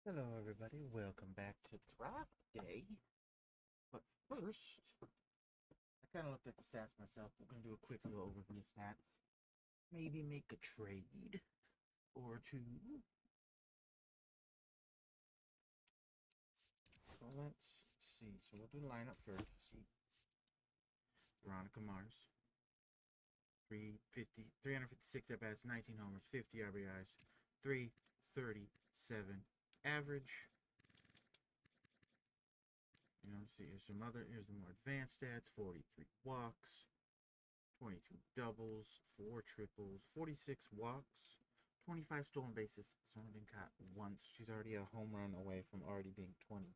Hello, everybody. Welcome back to Draft Day. But first, I kind of looked at the stats myself. We're going to do a quick little overview of stats. Maybe make a trade or two. So let's see. So we'll do the lineup first. See, Veronica Mars, 356 at bats, 19 homers, 50 RBIs, 337 average. See, here's the more advanced stats: 43 walks, 22 doubles, 4 triples, 46 walks, 25 stolen bases. She's only been caught once. She's already a home run away from already being 20.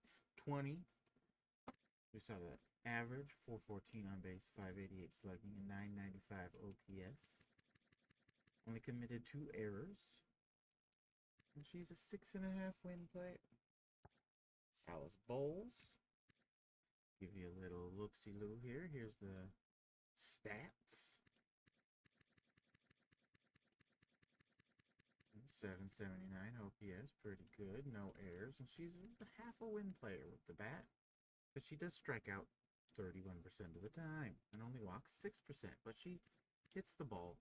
We saw that average 414 on base, 588 slugging, and 995 OPS. Only committed 2 errors. And she's a 6.5 win player. Alice Bowles. Give you a little look-see-loo here. Here's the stats. 779 OPS, pretty good. No errors, and she's a half a win player with the bat, but she does strike out 31% of the time and only walks 6%, but she hits the ball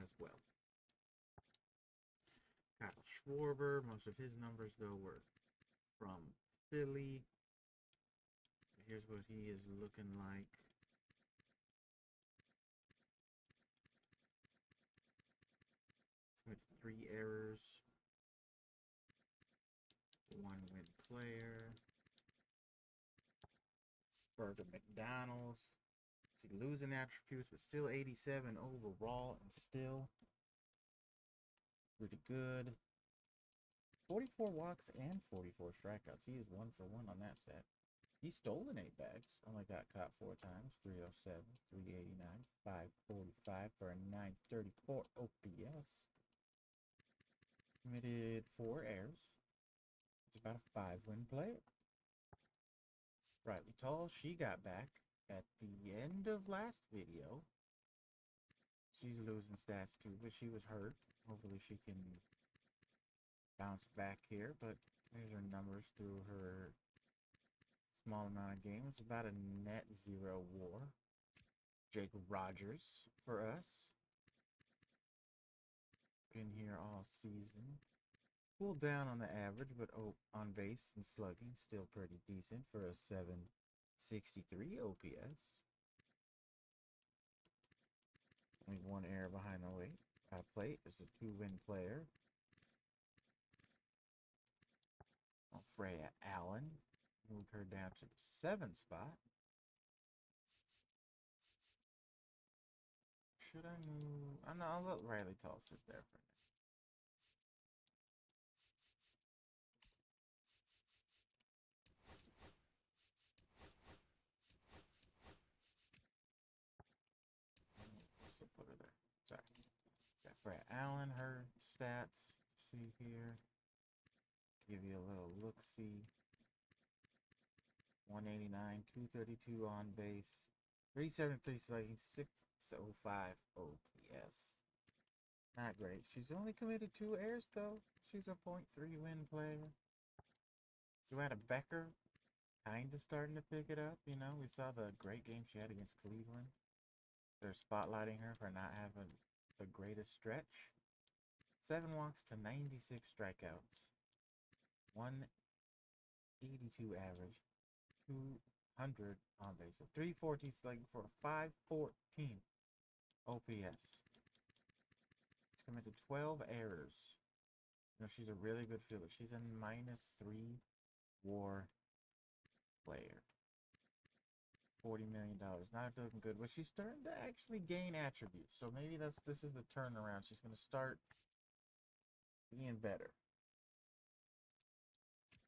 as well. Kyle Schwarber, most of his numbers though were from Philly. Here's what he is looking like. With 3 errors, 1 win player. Burger McDonald's. See, losing attributes, but still 87 overall and still pretty good. 44 walks and 44 strikeouts. He is 1 for 1 on that stat. He's stolen 8 bags. Only got caught 4 times. 307, 389, 545 for a 934 OPS. Committed 4 errors. It's about a 5 win player. Riley Tall, she got back at the end of last video. She's losing stats too, but she was hurt. Hopefully she can bounce back here, but here's her numbers through her small amount of games. About a net zero war. Jake Rogers for us. Been here all season. Pulled down on the average, but on base and slugging, still pretty decent for a 763 OPS. Only 1 error behind the plate. Is a 2-win player. Freya Allen moved her down to the 7th spot. Should I move? Oh, no, I'll let Riley Tall sit there for now. So put her there. Sorry. Got Freya Allen, her stats. See here. Give you a little look-see. 189, 232 on base, 373 slugging, 605 OPS. Not great. She's only committed 2 errors though. She's a .3 win player. Joanna Becker, kind of starting to pick it up. We saw the great game she had against Cleveland. They're spotlighting her for not having the greatest stretch. 7 walks to 96 strikeouts. 182 average. 200 on base. So 314 slugging for 514 OPS. She's committed 12 errors. She's a really good fielder. She's a -3 WAR player. $40 million. Not looking good, but she's starting to actually gain attributes. So maybe this is the turnaround. She's going to start being better.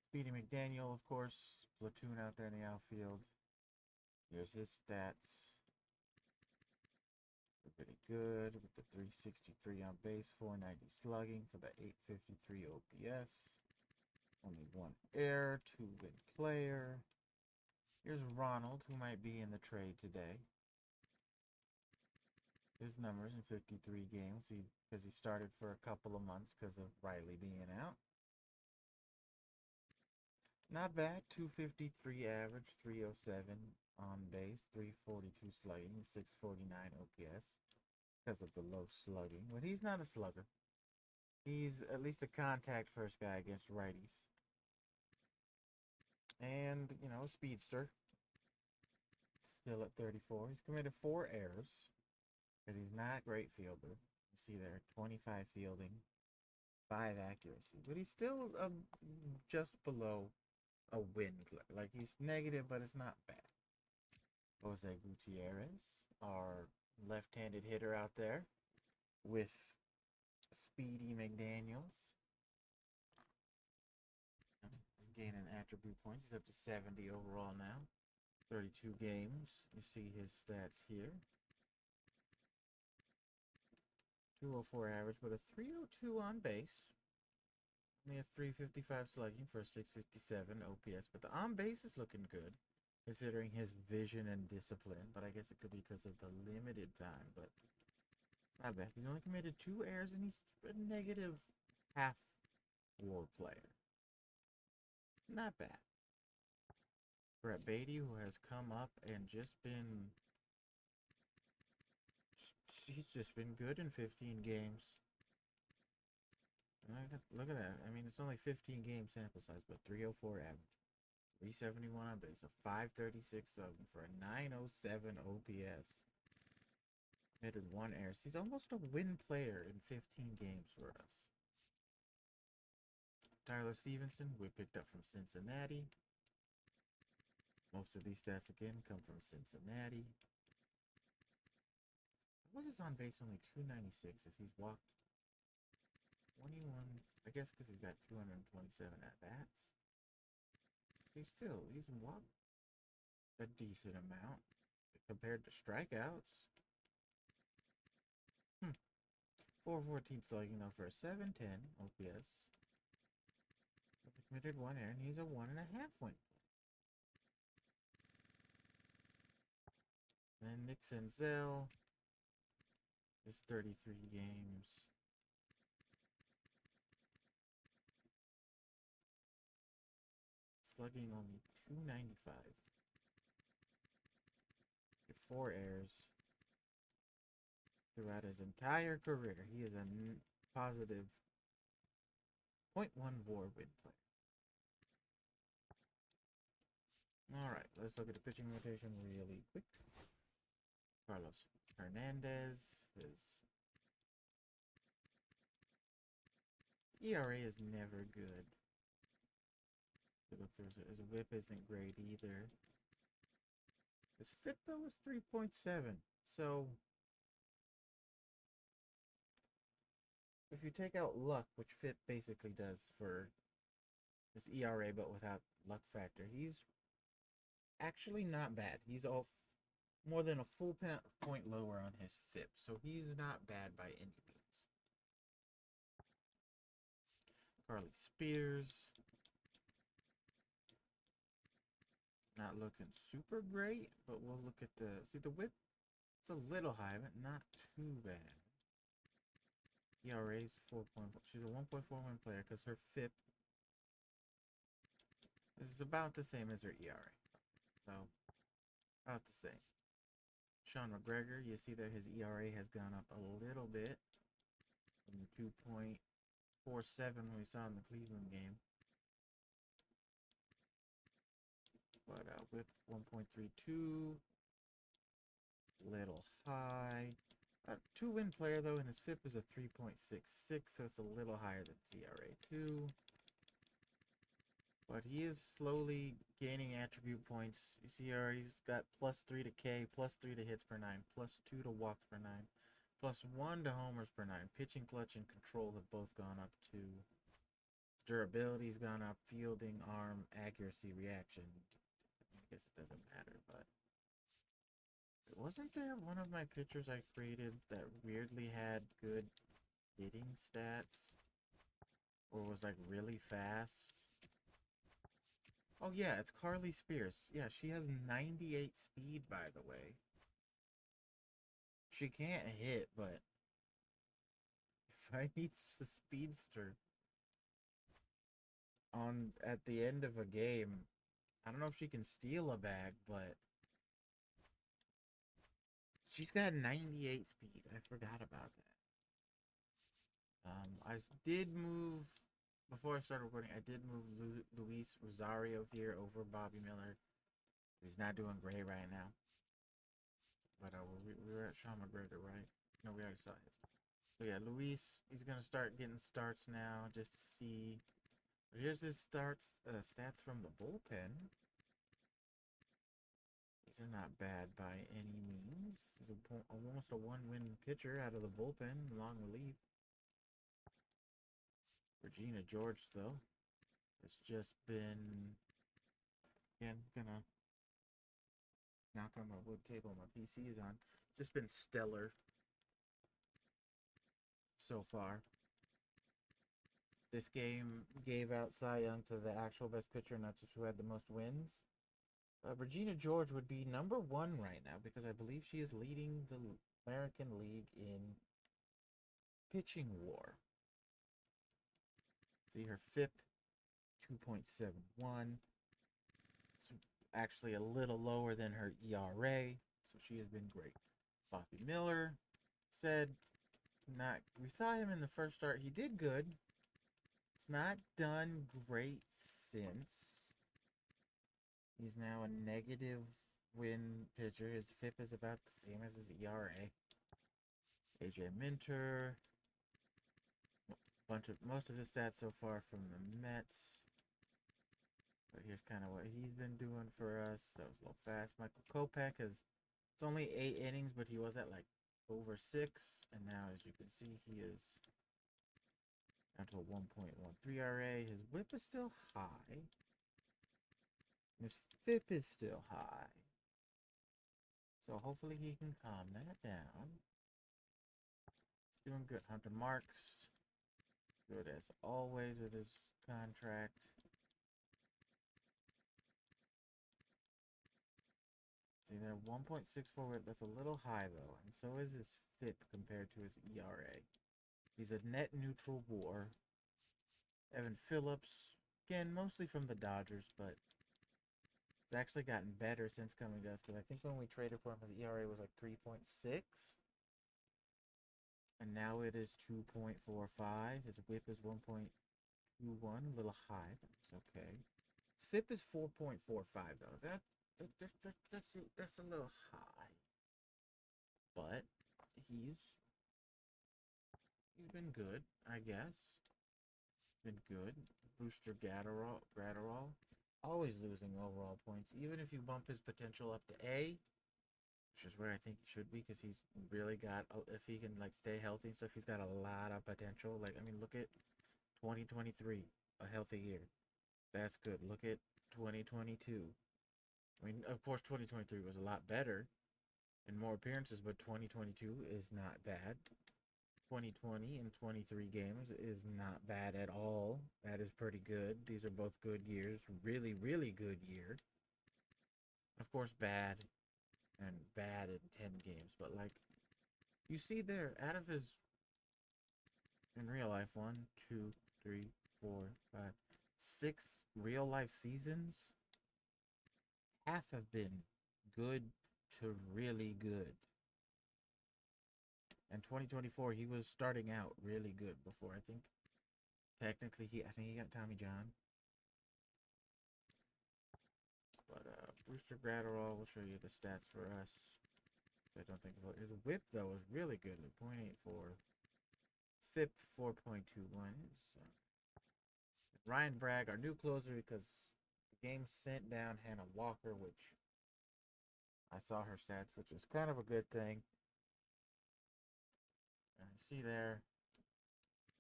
Speedy McDaniel, of course, platoon out there in the outfield. Here's his stats. Pretty good with the 363 on base, 490 slugging for the 853 OPS. Only 1 error, 2-win player. Here's Ronald, who might be in the trade today. his numbers in 53 games. Because he started for a couple of months because of Riley being out. Not bad. 253 average, 307 on base, 342 slugging, 649 OPS because of the low slugging. But he's not a slugger. He's at least a contact first guy against righties. And, you know, a speedster. Still at 34. He's committed 4 errors because he's not a great fielder. You see there, 25 fielding, 5 accuracy. But he's still just below a win. Like, he's negative, but it's not bad. Jose Gutierrez, our left-handed hitter out there with Speedy McDaniels. He's gaining attribute points. He's up to 70 overall now. 32 games. You see his stats here. 204 average, but a 302 on base. Only a 355 slugging for a 657 OPS. But the on base is looking good, considering his vision and discipline. But I guess it could be because of the limited time. But it's not bad. He's only committed 2 errors, and he's a negative half WAR player. Not bad. Brett Beatty, who has come up and he's just been good in 15 games. Look at that. I mean, it's only 15 game sample size, but 304 average, 371 on base, a 536 slugging for a 907 OPS. Committed 1 error. He's almost a win player in 15 games for us. Tyler Stevenson, we picked up from Cincinnati. Most of these stats, again, come from Cincinnati. What is his on base? Only 296 if he's walked 21. I guess because he's got 227 at-bats. He's walked a decent amount compared to strikeouts. 414 slugging, though, for a 710 OPS. Committed 1 error, and he's a 1.5 win. Then Nick Senzel is 33 games. Slugging only 295. 4 errors throughout his entire career. He is a positive .1 WAR win player. Alright, let's look at the pitching rotation really quick. Carlos Hernandez. His ERA is never good. Look, his whip isn't great either. His FIP, though, is 3.7. So, if you take out luck, which FIP basically does for his ERA, but without luck factor, he's actually not bad. He's off more than a full point lower on his FIP, so he's not bad by any means. Carly Spears, not looking super great, but we'll look at the whip. It's a little high, but not too bad. ERA is 4.4. She's a 1.41 player because her FIP is about the same as her ERA. So, about the same. Sean McGregor, you see that his ERA has gone up a little bit from 2.47 when we saw in the Cleveland game. But whip 1.32, little high. 2-win player though, and his FIP is a 3.66, so it's a little higher than his ERA too. But he is slowly gaining attribute points. You see, he's got +3 to K, +3 to hits per 9, +2 to walks per 9, +1 to homers per 9. Pitching, clutch, and control have both gone up too. Durability's gone up. Fielding, arm, accuracy, reaction. I guess it doesn't matter, but wasn't there one of my pitchers I created that weirdly had good hitting stats? Or was like really fast? Oh yeah, it's Carly Spears. Yeah, she has 98 speed, by the way. She can't hit, but if I need a speedster on at the end of a game, I don't know if she can steal a bag, but she's got 98 speed. I forgot about that. Did move before I started recording. I did move Luis Rosario here over Bobby Miller. He's not doing great right now. But we were at Sean McGregor, right? No, we already saw his. So yeah, Luis, he's gonna start getting starts now, just to see. But here's his stats from the bullpen. These are not bad by any means. He's almost a one-win pitcher out of the bullpen, long relief. Regina George, though, it's just been, again, gonna knock on my wood table my PC is on. It's just been stellar so far. This game gave out Cy Young to the actual best pitcher, not just who had the most wins. Regina George would be number one right now because I believe she is leading the American League in pitching WAR. See her FIP 2.71. It's actually a little lower than her ERA, so she has been great. Bobby Miller said we saw him in the first start. He did good. It's not done great since. He's now a negative win pitcher. His FIP is about the same as his ERA. AJ Minter. Most of his stats so far from the Mets. But here's kind of what he's been doing for us. That was a little fast. Michael Kopech it's only 8 innings, but he was at like over 6. And now, as you can see, he is down to a 1.13 ERA. His whip is still high. His FIP is still high. So hopefully he can calm that down. He's doing good. Hunter Marks, good as always with his contract. See there, 1.64 whip. That's a little high though, and so is his FIP compared to his ERA. He's a net neutral WAR. Evan Phillips, again, mostly from the Dodgers, but it's actually gotten better since coming to us, because I think when we traded for him, his ERA was like 3.6. And now it is 2.45. His whip is 1.21, a little high, but it's okay. His FIP is 4.45, though. That's a little high. But he's been good, I guess. Been good. Brewster Gratterall, always losing overall points, even if you bump his potential up to A, which is where I think he should be, because he's really got, if he can like stay healthy and stuff, he's got a lot of potential. Like, I mean, look at 2023, a healthy year. That's good. Look at 2022. I mean, of course, 2023 was a lot better and more appearances, but 2022 is not bad. 2020 and 23 games is not bad at all. That is pretty good. These are both good years. Really, really good year. Of course, bad and bad in 10 games. But, like, you see there, out of his, in real life, 1, 2, 3, 4, 5, 6 real life seasons, half have been good to really good. And 2024, he was starting out really good before. I think technically I think he got Tommy John. But Brewster Gratterall will show you the stats for us. So I don't think his whip though is really good at 0.84. FIP 4.21. Ryan Bragg, our new closer, because the game sent down Hannah Walker, which I saw her stats, which is kind of a good thing. See there,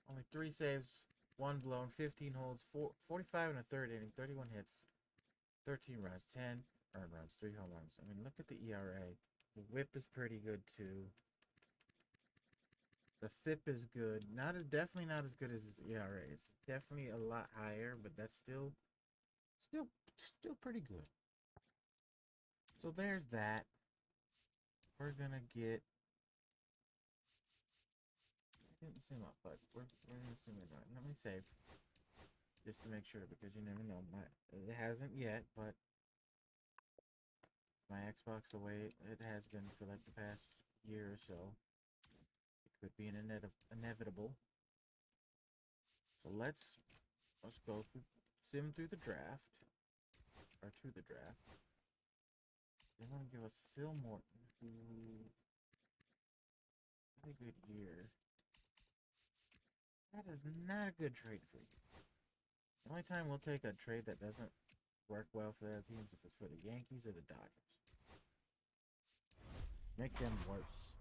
only 3 saves, 1 blown, 15 holds, 45 in the third inning, 31 hits, 13 runs, 10 earned runs, 3 home runs. I mean, look at the ERA. The whip is pretty good too. The FIP is good. Definitely not as good as his ERA. It's definitely a lot higher, but that's still pretty good. So there's that. We're gonna get didn't zoom up, but we're gonna zoom in. Right. Let me save just to make sure because you never know. It hasn't yet, but my Xbox the way it has been for like the past year or so, it could be an inevitable. So let's go sim through the draft or to the draft. They want to give us Phil Morton, who had a good year. That is not a good trade for you. The only time we'll take a trade that doesn't work well for the other teams if it's for the Yankees or the Dodgers. Make them worse.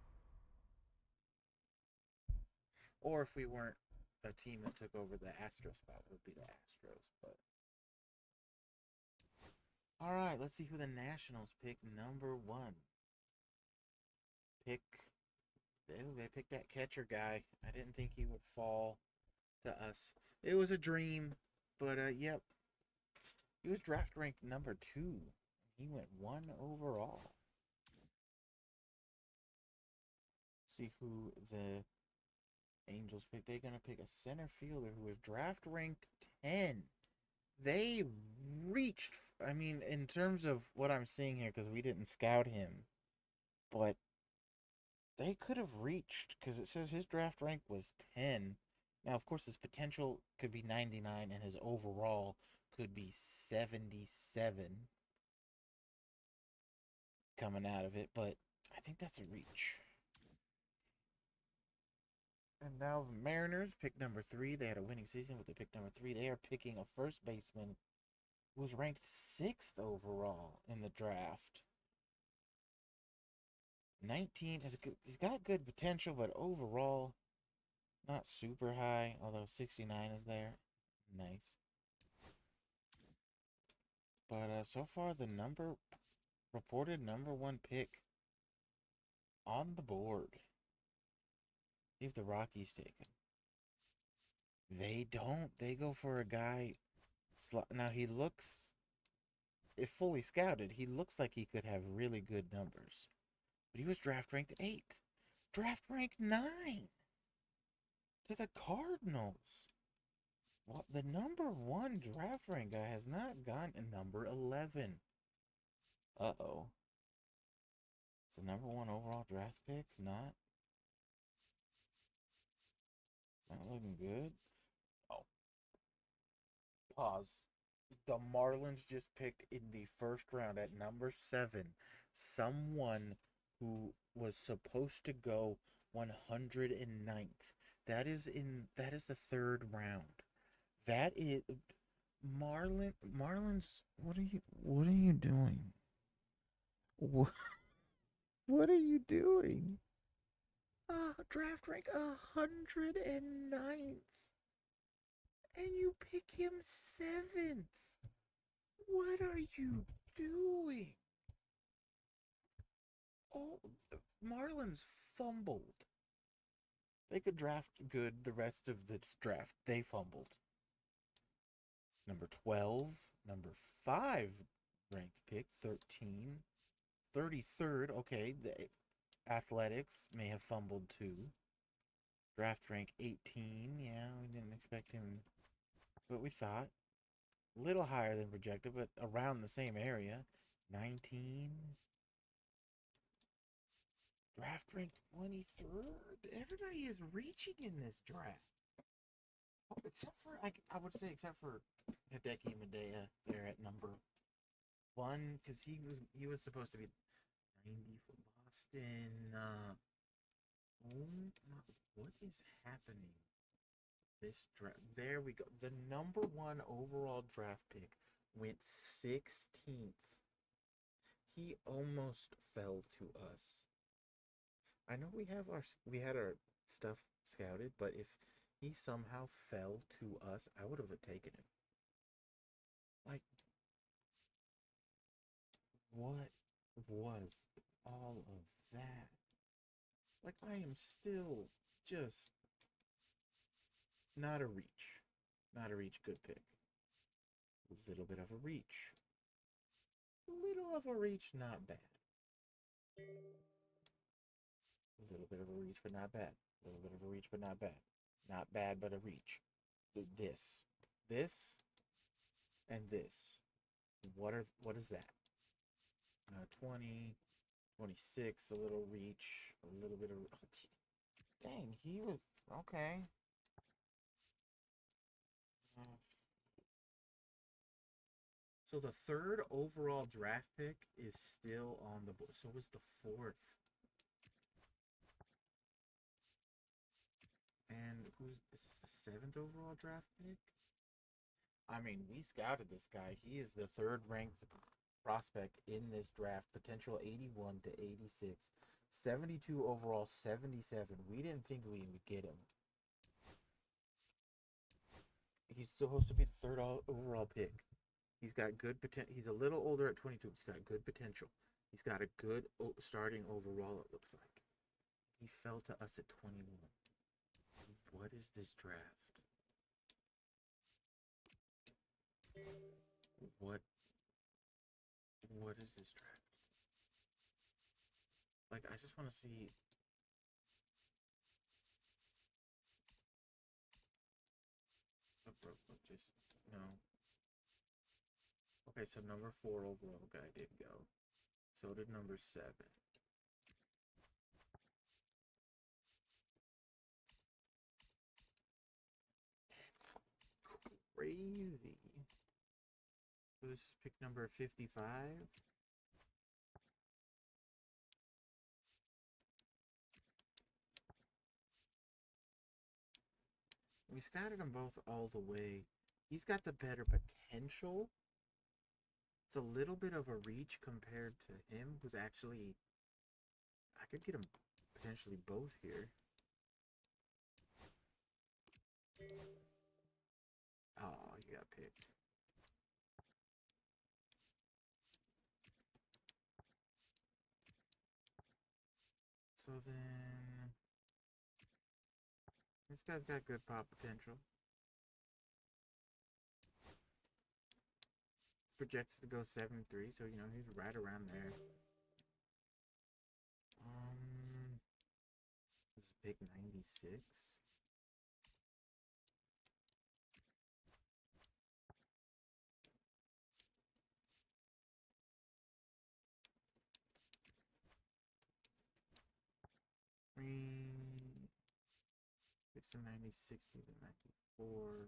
Or if we weren't a team that took over the Astros spot, it would be the Astros. But all right, let's see who the Nationals pick number 1. They picked that catcher guy. I didn't think he would fall to us. It was a dream, but yep. He was draft ranked number 2. He went 1 overall. See who the Angels pick. They're gonna pick a center fielder who was draft ranked 10. They reached. I mean, in terms of what I'm seeing here, because we didn't scout him, but they could have reached because it says his draft rank was 10. Now, of course, his potential could be 99 and his overall could be 77 coming out of it, but I think that's a reach. And now the Mariners pick number 3. They had a winning season, but they picked number 3. They are picking a first baseman who was ranked 6th overall in the draft. 19 he's got good potential, but overall not super high, although 69 is there. Nice. But so far the reported number 1 pick on the board. See if the Rockies take him. They don't. They go for a guy. Now he looks, if fully scouted, he looks like he could have really good numbers. But he was draft ranked 8th. Draft ranked 9 to the Cardinals. Well, the number 1 draft rank guy has not gone in number 11. Uh-oh. It's the number 1 overall draft pick. Not looking good. Oh. Pause. The Marlins just picked in the first round at number 7 someone who was supposed to go 109th. That is the 3rd round. That is Marlins. What are you doing? What are you doing? Draft rank 109th. And you pick him 7th. What are you doing? Oh, the Marlins fumbled. They could draft good the rest of this draft. They fumbled. Number 12, number 5 ranked pick, 13, 33rd. Okay, the Athletics may have fumbled too. Draft rank 18. Yeah, we didn't expect him, but we thought. A little higher than projected, but around the same area. 19. Draft rank 23rd. Everybody is reaching in this draft. Oh, except for, I would say, except for Hideki Maeda there at number 1, because he was supposed to be 90 for Boston. What is happening? This draft. There we go. The number 1 overall draft pick went 16th. He almost fell to us. I know we had our stuff scouted, but if he somehow fell to us, I would have taken him. Like, what was all of that? Like, I am still just not a reach. Not a reach, good pick. A little bit of a reach. A little of a reach, not bad. A little bit of a reach, but not bad. A little bit of a reach, but not bad. Not bad, but a reach. This, and this. What is that? 20, 26, a little reach, a little bit of. Oh, dang, he was okay. Uh, so the third overall draft pick is still on the board. So was the fourth. And this is the seventh overall draft pick? I mean, we scouted this guy. He is the third ranked prospect in this draft. Potential 81 to 86. 72 overall, 77. We didn't think we would get him. He's supposed to be the third overall pick. He's got good potential. He's a little older at 22. He's got good potential. He's got a good starting overall, it looks like. He fell to us at 21. What is this draft? What is this draft? Like, I just want to see. Just no. Okay, so number 4 overall guy did go. So did number 7. That's crazy. So this is pick number 55. We scouted them both all the way. He's got the better potential. It's a little bit of a reach compared to him, who's actually... I could get him potentially both here. Oh, he got picked. So then... This guy's got good pop potential. Projected to go 7-3, so you know he's right around there. This is pick 96. Picks him 60 to 94.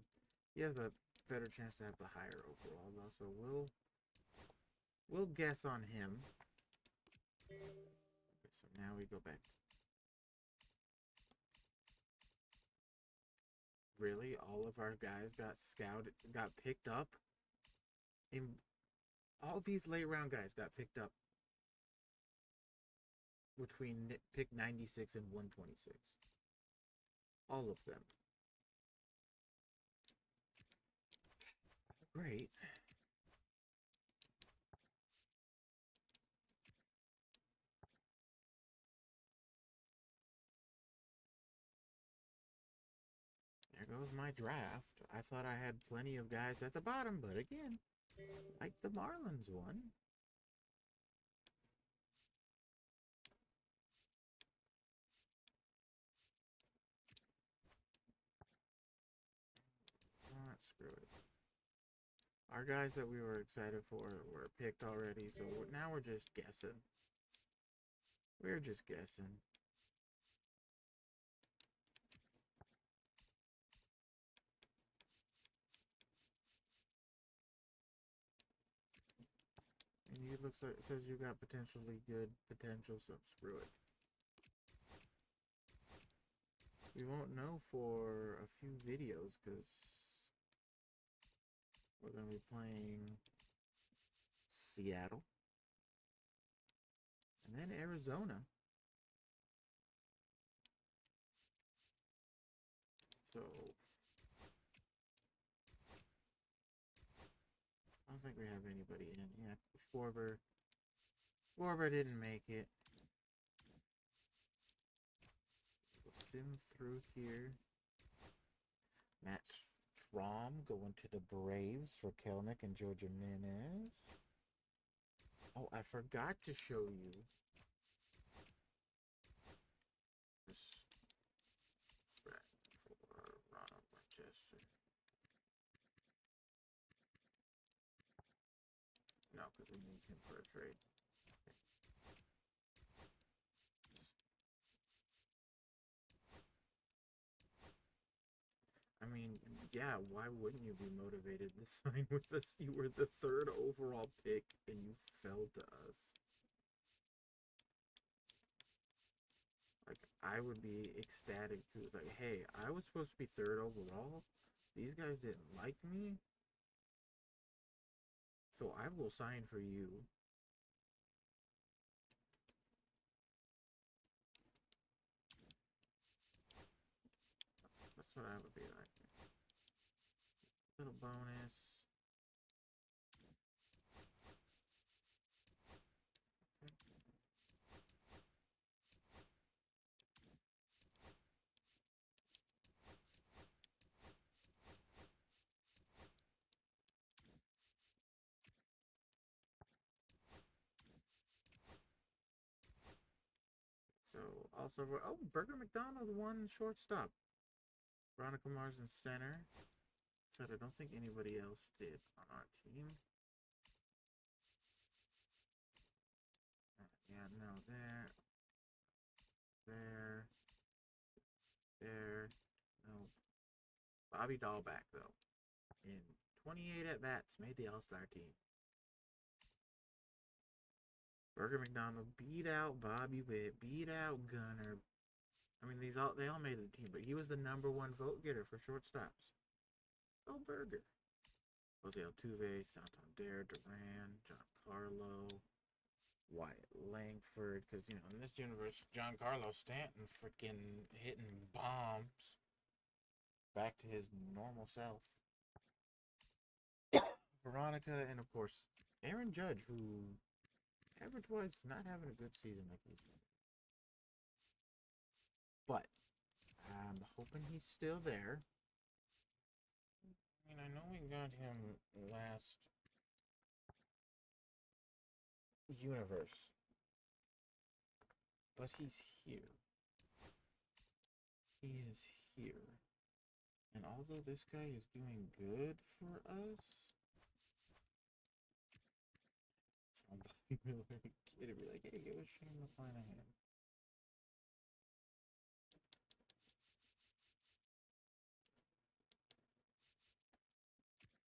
He has the better chance to have the higher overall though, so we'll guess on him. Okay, so now we go back. Really? All of our guys got scouted, got picked up? All these late round guys got picked up between pick 96 and 126. All of them. Great. There goes my draft. I thought I had plenty of guys at the bottom, but again, like the Marlins one. Screw it. Our guys that we were excited for were picked already, so now we're just guessing. We're just guessing. And it looks like it says you got potentially good potential, so screw it. We won't know for a few videos because we're going to be playing Seattle and then Arizona. So I don't think we have anybody in. Yeah, Schwarber didn't make it. We'll sim through here. Matt Strom going to the Braves for Kelnick and Joe Jimenez. Oh, I forgot to show you this because we need him for a trade. I mean, yeah, why wouldn't you be motivated to sign with us? You were the 3rd overall pick and you fell to us. Like, I would be ecstatic too. It's like, hey, I was supposed to be 3rd overall. These guys didn't like me. So I will sign for you. That's what I would be like. Little bonus. Okay. So also, oh, Burger McDonald won shortstop. Veronica Mars in center. Said I don't think anybody else did on our team. Yeah, no, there, there, no. Bobby Dahlback though, in 28 at bats, made the All-Star team. Burger McDonald beat out Bobby Witt, beat out Gunner. I mean, they all made the team, but he was the #1 vote getter for shortstops. Oh, Burger. Jose Altuve, Santander, Duran, Giancarlo, Wyatt Langford, because, in this universe, Giancarlo Stanton freaking hitting bombs back to his normal self. Veronica, and of course, Aaron Judge, who average-wise is not having a good season like he's been. But I'm hoping he's still there. I mean, I know we got him last universe, but he's here. He is here. And although this guy is doing good for us, somebody Miller kid would be like, hey, give a Shane McClanahan.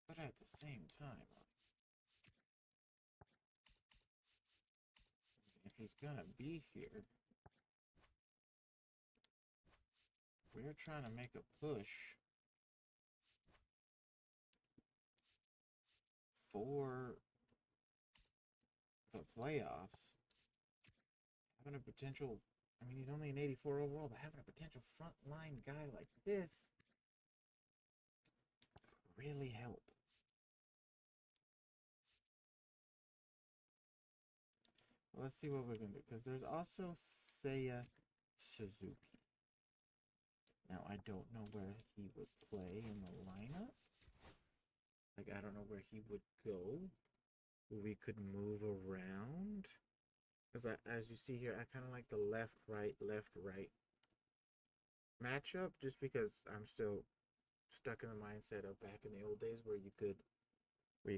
But at the same time, if he's gonna be here, we're trying to make a push for the playoffs. Having a potential, I mean, he's only an 84 overall, but having a potential frontline guy like this could really help. Well, let's see what we're going to do, because there's also Seiya Suzuki. Now, I don't know where he would play in the lineup. Like, I don't know where he would go. We could move around. Because as you see here, I kind of like the left, right matchup, just because I'm still stuck in the mindset of back in the old days where you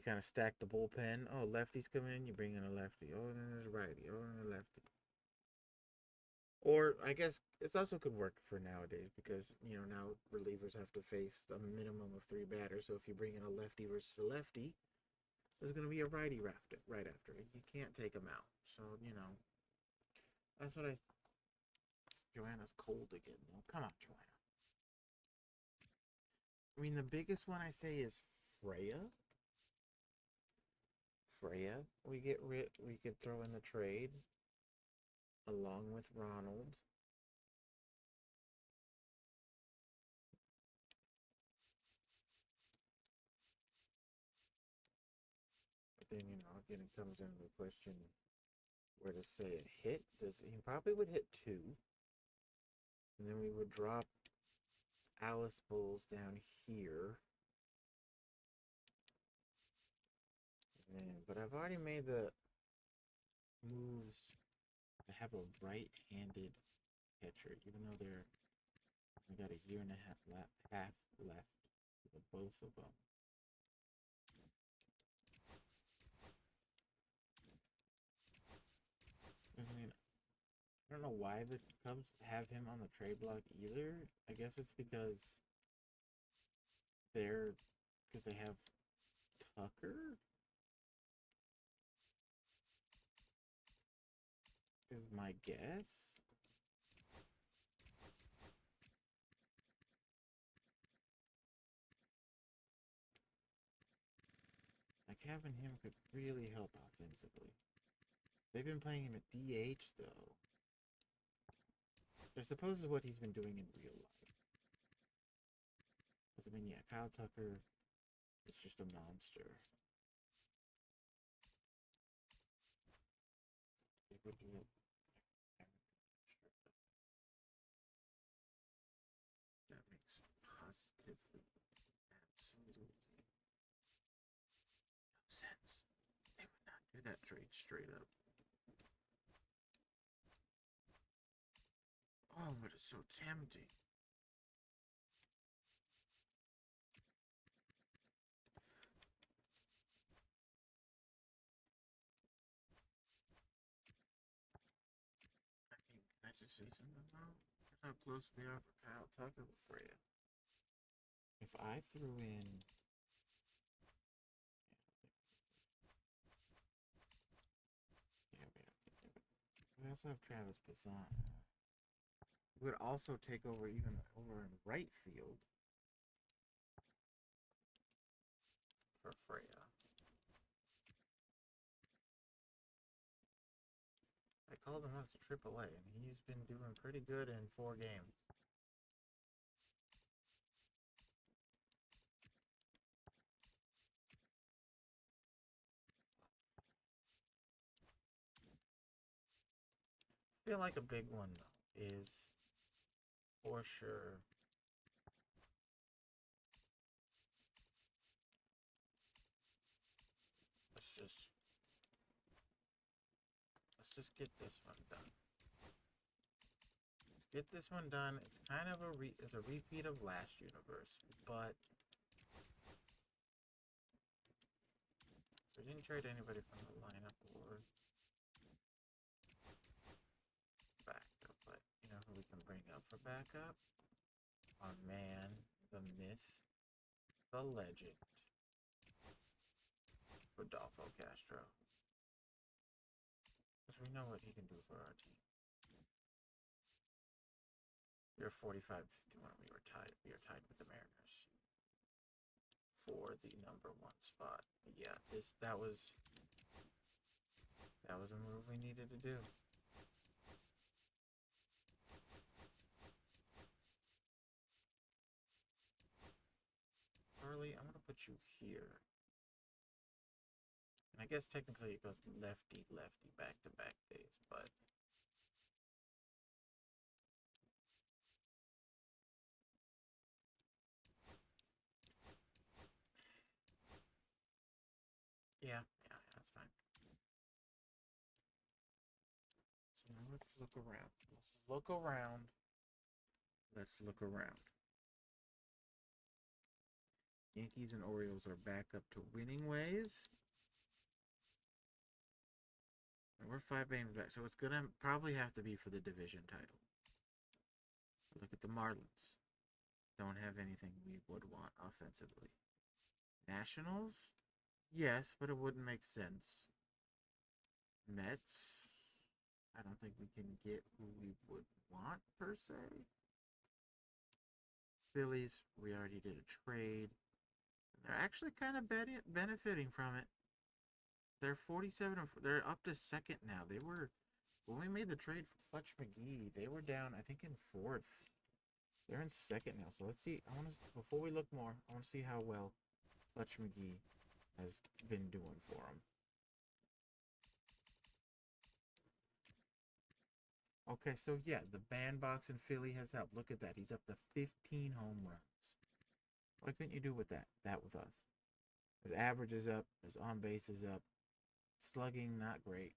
kind of stack the bullpen. Oh, lefties come in, you bring in a lefty. Oh, then there's a righty. Oh, and a lefty. Or I guess it also could work for nowadays because, now relievers have to face a minimum of 3 batters. So if you bring in a lefty versus a lefty, there's going to be a righty right after it. You can't take them out. So, that's what Joanna's cold again, though. Come on, Joanna. I mean, the biggest one I say is Freya. We could throw in the trade along with Ronald. But then, again, it comes into the question where to say it hit. He probably would hit 2. And then we would drop Alice Bulls down here. But I've already made the moves to have a right-handed catcher, even though we got a year and a half left for the both of them. don't know why the Cubs have him on the trade block either. I guess it's they're because they have Tucker is my guess. Like having him could really help offensively. They've been playing him at DH though. I suppose is what he's been doing in real life. Because I mean, yeah, Kyle Tucker is just a monster. They would do it. That makes positively absolutely no sense. They would not do that trade straight up. Oh, but it's so tempting. I mean, can I just say something now? Look how close we are for Kyle Tucker with Freya. If I threw in. Yeah, we also have Travis Bazan. Would also take over even over in right field for Freya. I called him up to AAA, and he's been doing pretty good in 4 games. I feel like a big one though is for sure. Let's just get this one done. Let's get this one done. It's kind of it's a repeat of last universe, but so we didn't trade anybody from the lineup or backup, but you know who we can bring up for backup? Our man, the myth, the legend, Rodolfo Castro. Because we know what he can do for our team. We are 45-51. We were tied. We are tied with the Mariners for the #1 spot. But yeah, that was a move we needed to do. Harley, I'm gonna put you here. And I guess technically it goes lefty back-to-back days, but yeah, that's fine. So now let's look around. Let's look around. Yankees and Orioles are back up to winning ways. And we're 5 games back, so it's gonna probably have to be for the division title. Look at the Marlins. Don't have anything we would want offensively. Nationals? Yes, but it wouldn't make sense. Mets? I don't think we can get who we would want, per se. Phillies, we already did a trade. They're actually kind of benefiting from it. They're 47. They're up to second now. They were when we made the trade for Clutch McGee. They were down, I think, in 4th. They're in 2nd now. So let's see. Before we look more, I want to see how well Clutch McGee has been doing for them. Okay, so yeah, the bandbox in Philly has helped. Look at that. He's up to 15 home runs. What couldn't you do with that? That with us. His average is up. His on base is up. Slugging, not great.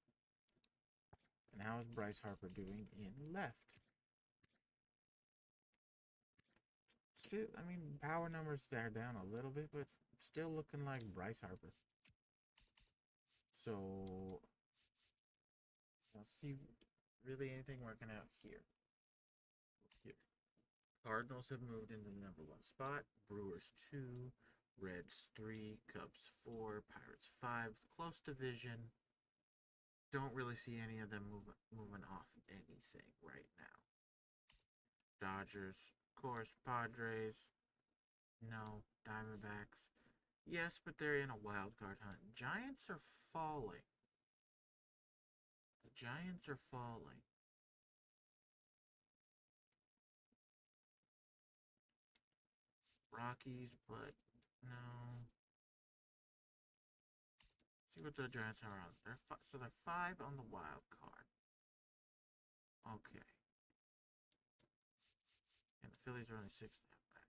And how is Bryce Harper doing in left? Still, I mean, power numbers are down a little bit, but still looking like Bryce Harper. So, let's see. really anything working out here. Here. Cardinals have moved into the #1 spot. Brewers 2, Reds 3, Cubs 4, Pirates 5. Close division. Don't really see any of them moving off anything right now. Dodgers, of course, Padres, no. Diamondbacks, yes, but they're in a wild card hunt. Giants are falling. The Giants are falling. Rockies, but no. See what the Giants are on. So they're 5 on the wild card. Okay. And the Phillies are only 6.5 back.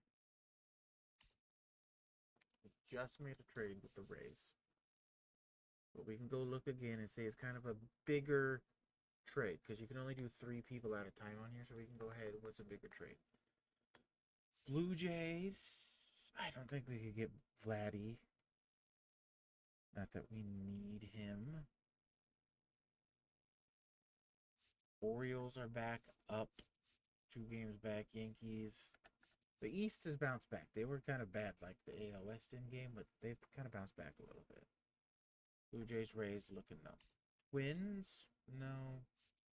We just made a trade with the Rays. But we can go look again and say it's kind of a bigger trade because you can only do 3 people at a time on here. So we can go ahead. What's a bigger trade? Blue Jays. I don't think we could get Vladdy. Not that we need him. Orioles are back up. 2 games back. Yankees. The East has bounced back. They were kind of bad like the AL West in game, but they've kind of bounced back a little bit. Blue Jays, Rays looking up. Twins? No.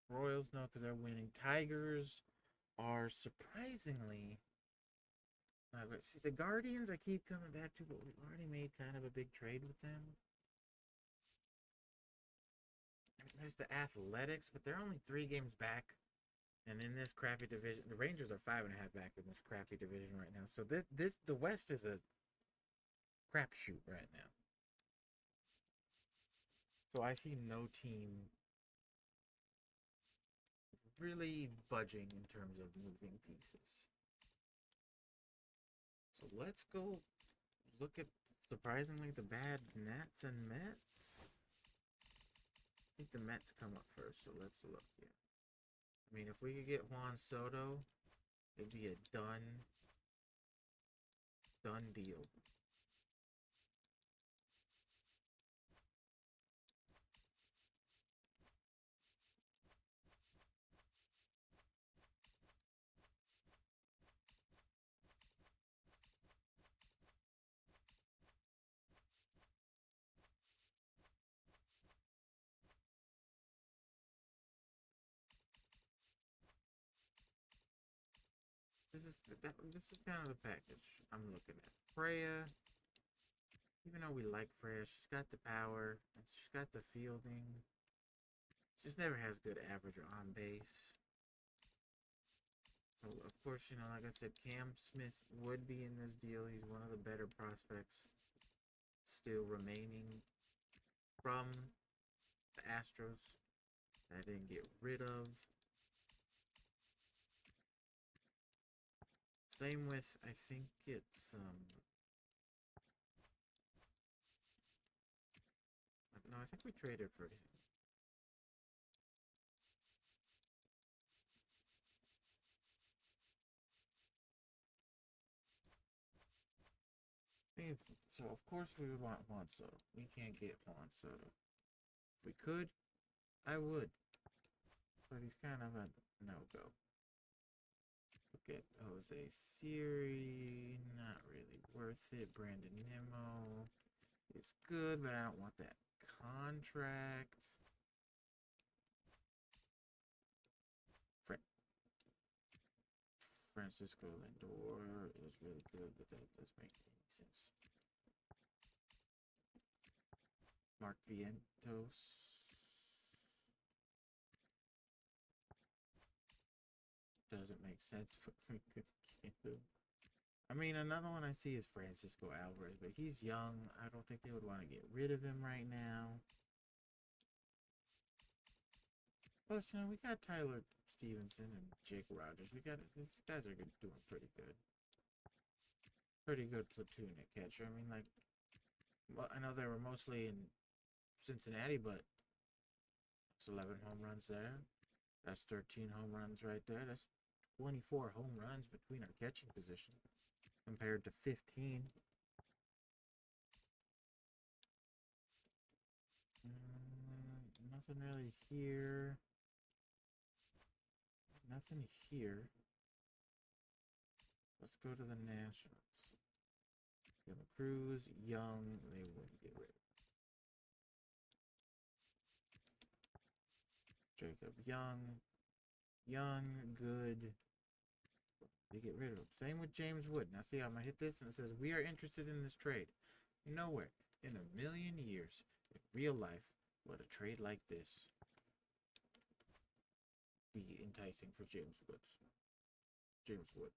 Royals? No, because they're winning. Tigers are surprisingly not great. See, the Guardians I keep coming back to, but we've already made kind of a big trade with them. I mean, there's the Athletics, but they're only 3 games back. And in this crappy division, the Rangers are 5.5 back in this crappy division right now. So the West is a crapshoot right now. So I see no team really budging in terms of moving pieces. So let's go look at surprisingly the bad Nats and Mets. I think the Mets come up first, so let's look here. I mean, if we could get Juan Soto, it'd be a done deal. This is kind of the package I'm looking at. Freya, even though we like Freya, she's got the power and she's got the fielding. She just never has good average or on base. So of course, you know, like I said, Cam Smith would be in this deal. He's one of the better prospects still remaining from the Astros that I didn't get rid of. Same with, I think it's, no, I think we traded for him. So of course we would want Juan Soto. We can't get Juan Soto. If we could, I would. But he's kind of a no-go. Look at Jose Siri, not really worth it. Brandon Nimmo is good, but I don't want that contract. Francisco Lindor is really good, but that doesn't make any sense. Mark Vientos. Doesn't make sense, but we could get him. I mean, another one I see is Francisco Alvarez, but he's young. I don't think they would want to get rid of him right now. Plus, you know, we got Tyler Stevenson and Jake Rogers. These guys are doing pretty good. Pretty good platoon at catcher. I mean, like, well, I know they were mostly in Cincinnati, but it's 11 home runs there. That's 13 home runs right there. That's 24 home runs between our catching position compared to 15. Nothing really here. Nothing here. Let's go to the Nationals. Cruz, Young, they wouldn't get rid of. Jacob Young, good. They get rid of him. Same with James Wood. Now see, I'm gonna hit this and it says we are interested in this trade. Nowhere in a million years in real life would a trade like this be enticing for James Woods. James Wood.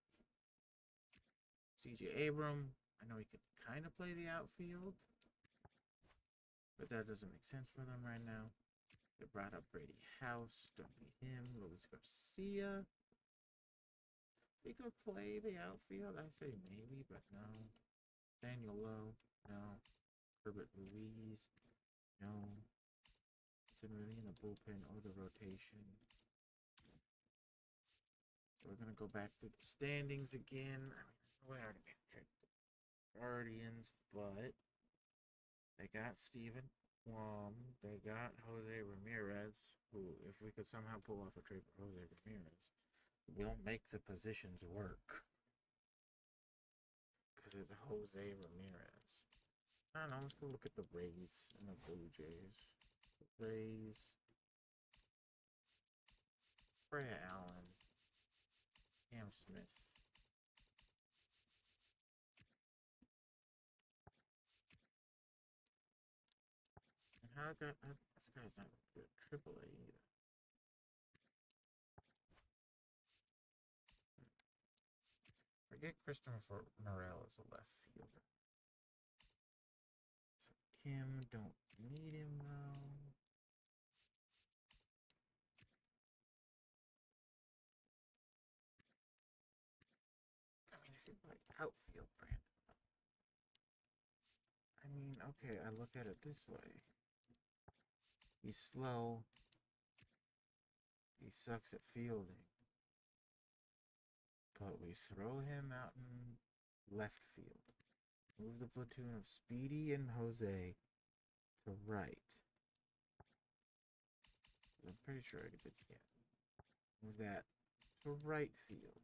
CJ Abram. I know he could kind of play the outfield, but that doesn't make sense for them right now. They brought up Brady House. Don't need him. Luis Garcia. They could play the outfield. I say maybe, but no. Daniel Lowe. No. Herbert Ruiz. No. Isn't really in the bullpen or the rotation. So we're going to go back to the standings again. I mean, we already made a trade. Guardians, but they got Steven Wong. They got Jose Ramirez, who, if we could somehow pull off a trade for Jose Ramirez, will make the positions work. Because it's Jose Ramirez. I don't know, let's go look at the Rays and the Blue Jays. The Rays. Freya Allen. Cam Smith. And how got this guy's not good AAA either. Forget Christopher Morel as a left fielder. So Kim, don't need him though. I mean, if you like outfield, Brandon. I mean, okay, I look at it this way. He's slow. He sucks at fielding. But we throw him out in left field. Move the platoon of Speedy and Jose to right. I'm pretty sure I did, yeah. Move that to right field.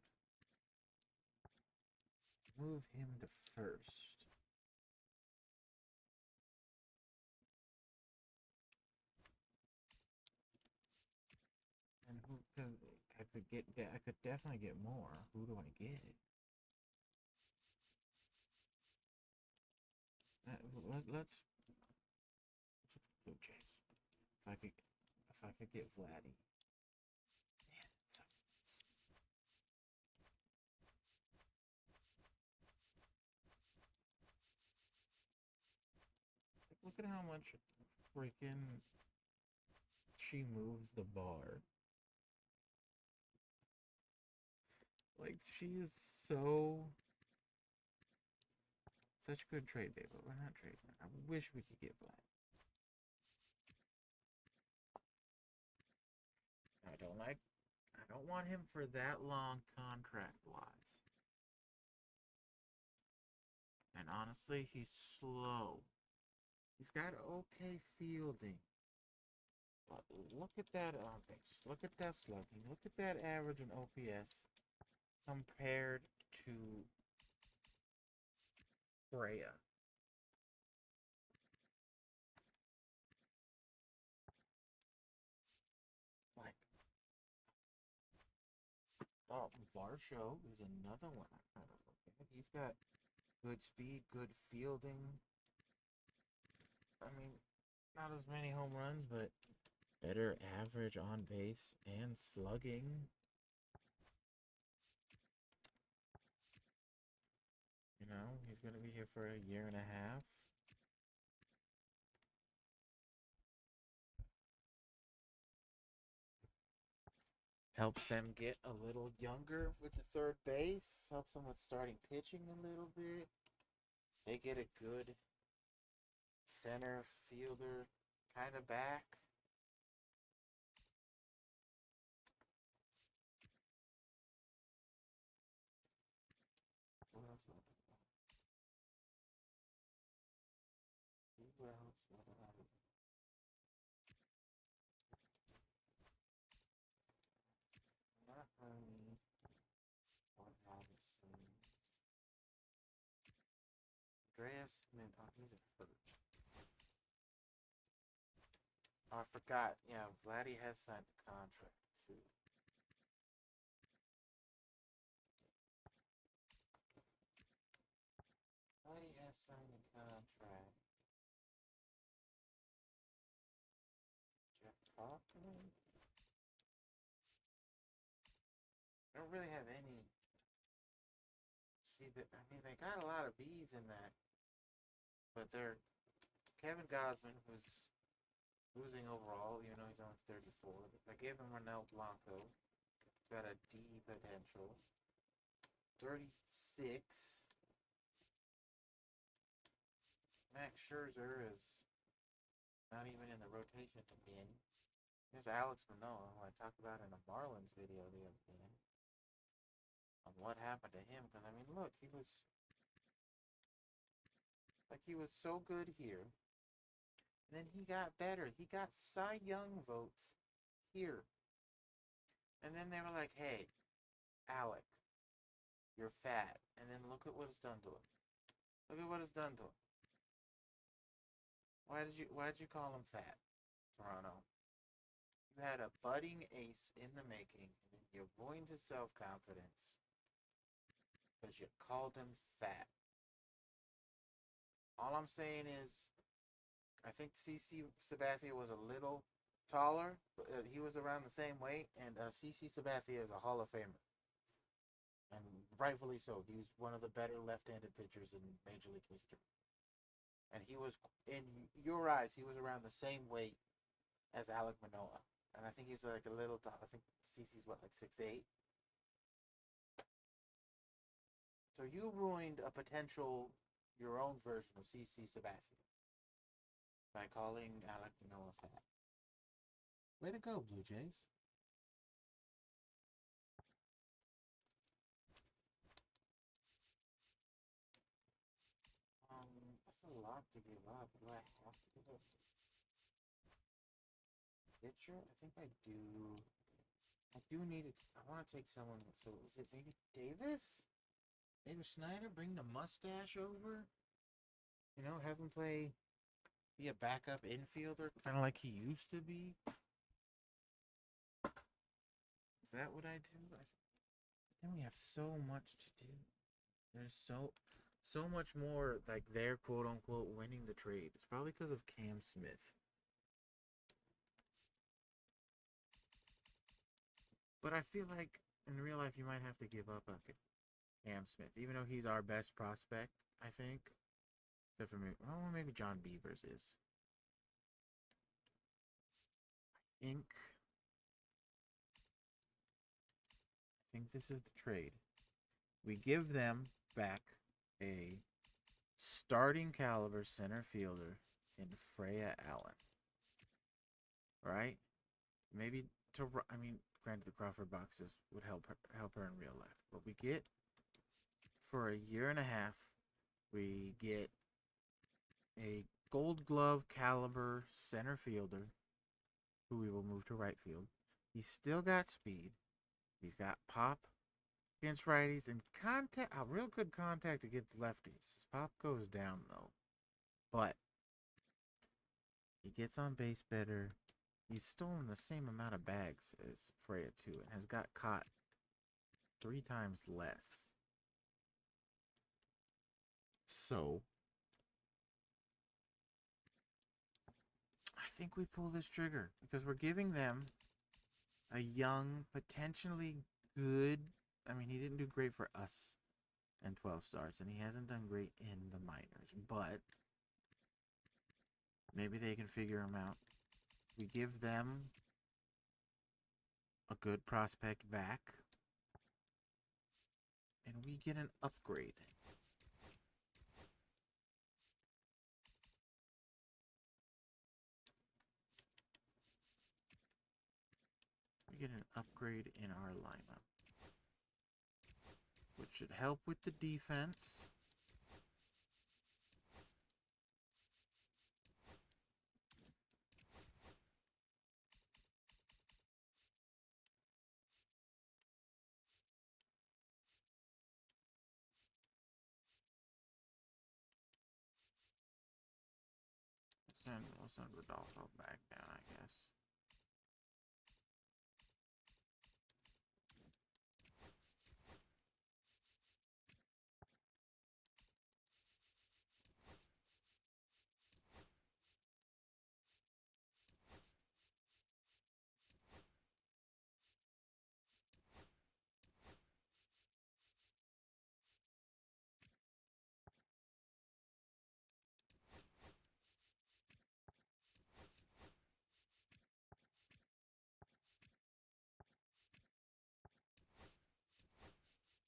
Move him to first. And who? Because I could definitely get more. Who do I get? Let's Blue Jays. If I could get Vladdy. Man, that sucks. Look at how much freaking she moves the bar. Like, she is such a good trade bait, but we're not trading her. I wish we could get Vlad. I don't want him for that long contract-wise. And honestly, he's slow. He's got okay fielding. But look at that on base. Look at that slugging. Look at that average in OPS compared to Freya. Like, Varsho is another one I kind of look at. He's got good speed, good fielding. I mean, not as many home runs, but better average on base and slugging. You know, he's going to be here for a year and a half. Helps them get a little younger with the third base. Helps them with starting pitching a little bit. They get a good center fielder kind of back. What else? Who else? Not Gladius, and then he's a hurt. Oh, I forgot. Yeah, Vladdy has signed a contract too. Vladdy has signed a contract. Jeff Kaufman? I don't really have any. See that? I mean, they got a lot of B's in that, but they're Kevin Gosman, who's losing overall, even though he's only 34. I gave him Ronel Blanco. He's got a D potential. 36. Max Scherzer is not even in the rotation to win. There's Alex Manoah, who I talked about in a Marlins video the other day, on what happened to him. Because, I mean, look, he was so good here. And then he got better. He got Cy Young votes here. And then they were like, hey, Alec, you're fat. And then look at what it's done to him. Look at what it's done to him. Why'd you call him fat, Toronto? You had a budding ace in the making, and then you ruined his self-confidence because you called him fat. All I'm saying is, I think CC Sabathia was a little taller, but he was around the same weight, and CC Sabathia is a Hall of Famer. And rightfully so. He was one of the better left-handed pitchers in Major League history. And he was, in your eyes, he was around the same weight as Alek Manoah. And I think he's like a little tall. I think CC's what, like 6'8"? So you ruined a potential, your own version of CC Sabathia by calling Alek Manoah fat. Way to go, Blue Jays. That's a lot to give up. Do I have to give up? Pitcher? I think I do. I do need it. I want to take someone. So is it maybe Davis? Maybe Schneider? Bring the mustache over? You know, have him be a backup infielder, kind of like he used to be. Is that what I do? Then we have so much to do. There's so much more, like, they're quote unquote winning the trade. It's probably because of Cam Smith. But I feel like in real life you might have to give up on Cam Smith, even though he's our best prospect, I think. Except for maybe, well, maybe John Beavers is. I think this is the trade. We give them back a starting caliber center fielder in Freya Allen. Right? Maybe granted the Crawford boxes would help her in real life. But we get, for a year and a half, we get a Gold Glove caliber center fielder who we will move to right field. He's still got speed. He's got pop against righties and a real good contact against lefties. His pop goes down though, but he gets on base better. He's stolen the same amount of bags as Freya too, and has got caught 3 times less. So I think we pull this trigger because we're giving them a young, potentially good. I mean, he didn't do great for us in 12 starts, and he hasn't done great in the minors, but maybe they can figure him out. We give them a good prospect back, and we get an upgrade. We get an upgrade in our lineup, which should help with the defense. We'll send Rodolfo back down, I guess.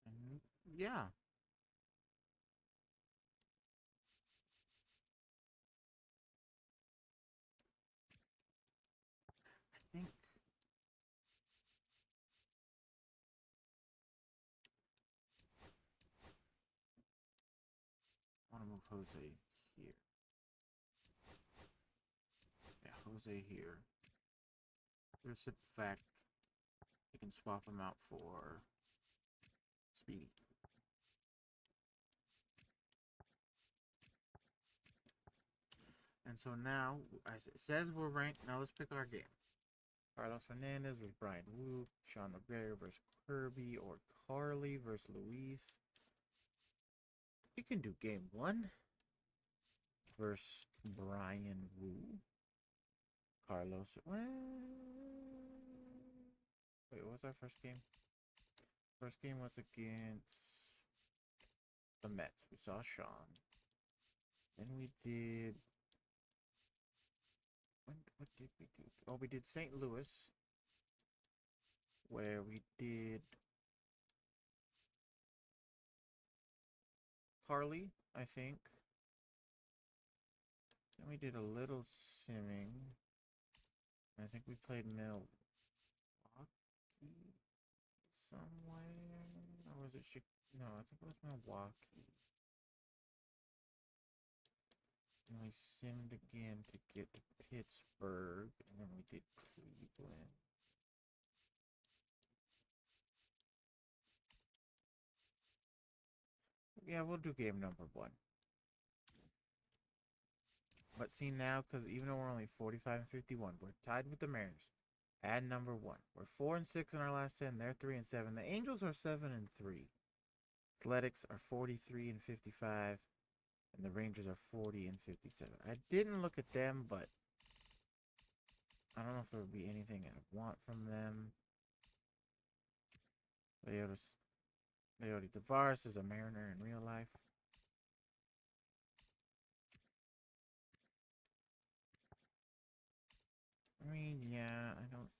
And yeah, I think I want to move Jose here. Yeah, Jose here. There's the fact you can swap him out for Speedy. And so now, as it says we're ranked, now let's pick our game. Carlos Hernandez versus Brian Wu, Sean McGregor versus Kirby, or Carly versus Luis. We can do game 1 versus Brian Wu. Carlos. Well, wait, what was our first game? First game was against the Mets. We saw Sean. Then we did. What did we do? Oh, we did St. Louis, where we did Carly, I think. Then we did a little simming. I think we played Milwaukee somewhere. Or was it No, I think it was Milwaukee. And we simmed again to get to Pittsburgh. And then we did Cleveland. Yeah, we'll do game number 1. But see now, because even though we're only 45 and 51, we're tied with the Mariners. Add number 1. We're 4 and 6 in our last 10. They're 3 and 7. The Angels are 7 and 3. Athletics are 43 and 55. And the Rangers are 40 and 57. I didn't look at them, but I don't know if there would be anything I want from them. Leody Tavares is a Mariner in real life. I mean, yeah, I don't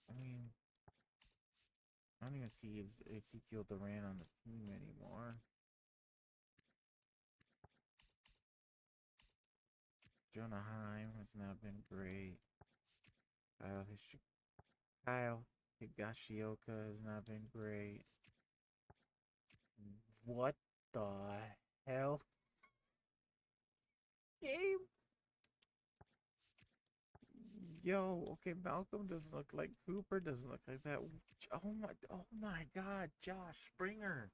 even see Ezekiel Duran on the team anymore. Jonah Heim has not been great. Kyle Higashioka has not been great. What the hell? Game? Yo, okay, Malcolm doesn't look like Cooper, doesn't look like that. Oh my God, Josh Springer.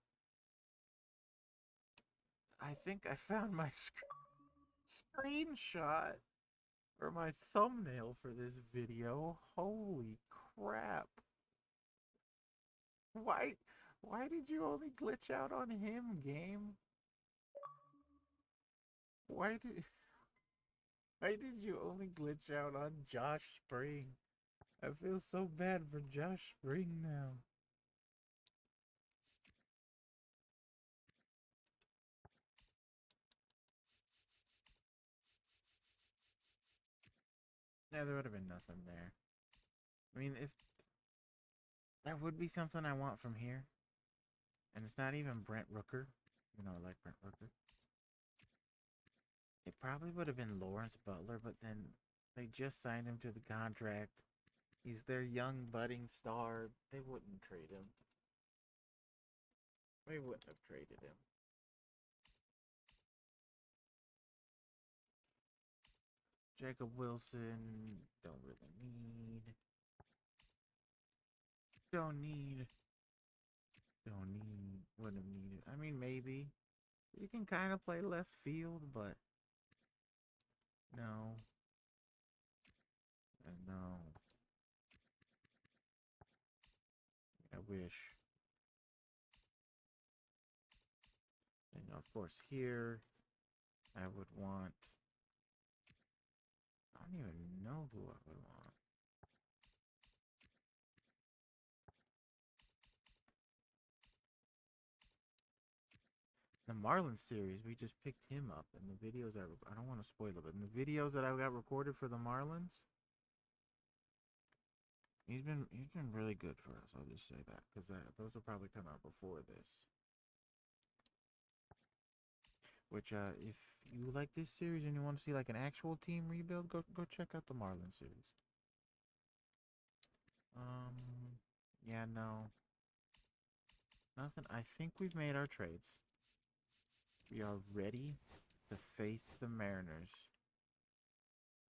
I think I found my screenshot or my thumbnail for this video. Holy crap. Why why did you only glitch out on him, game? Why did why did you only glitch out on Josh Spring? I feel so bad for Josh Spring now. Yeah, there would have been nothing there. I mean, if there would be something I want from here, and it's not even Brent Rooker. You know, I like Brent Rooker. It probably would have been Lawrence Butler, but then they just signed him to the contract. He's their young budding star. They wouldn't trade him. They wouldn't have traded him. Jacob Wilson, don't really need. Don't need. Don't need. Wouldn't have needed. I mean, maybe. He can kind of play left field, but no. wish. And of course here, I would want... I don't even know who I would want. The Marlin series, we just picked him up in the videos. I don't want to spoil it, but in the videos that I got recorded for the Marlins, he's been really good for us. I'll just say that because those will probably come out before this. Which, if you like this series and you want to see like an actual team rebuild, go check out the Marlin series. Yeah, no, nothing. I think we've made our trades. We are ready to face the Mariners.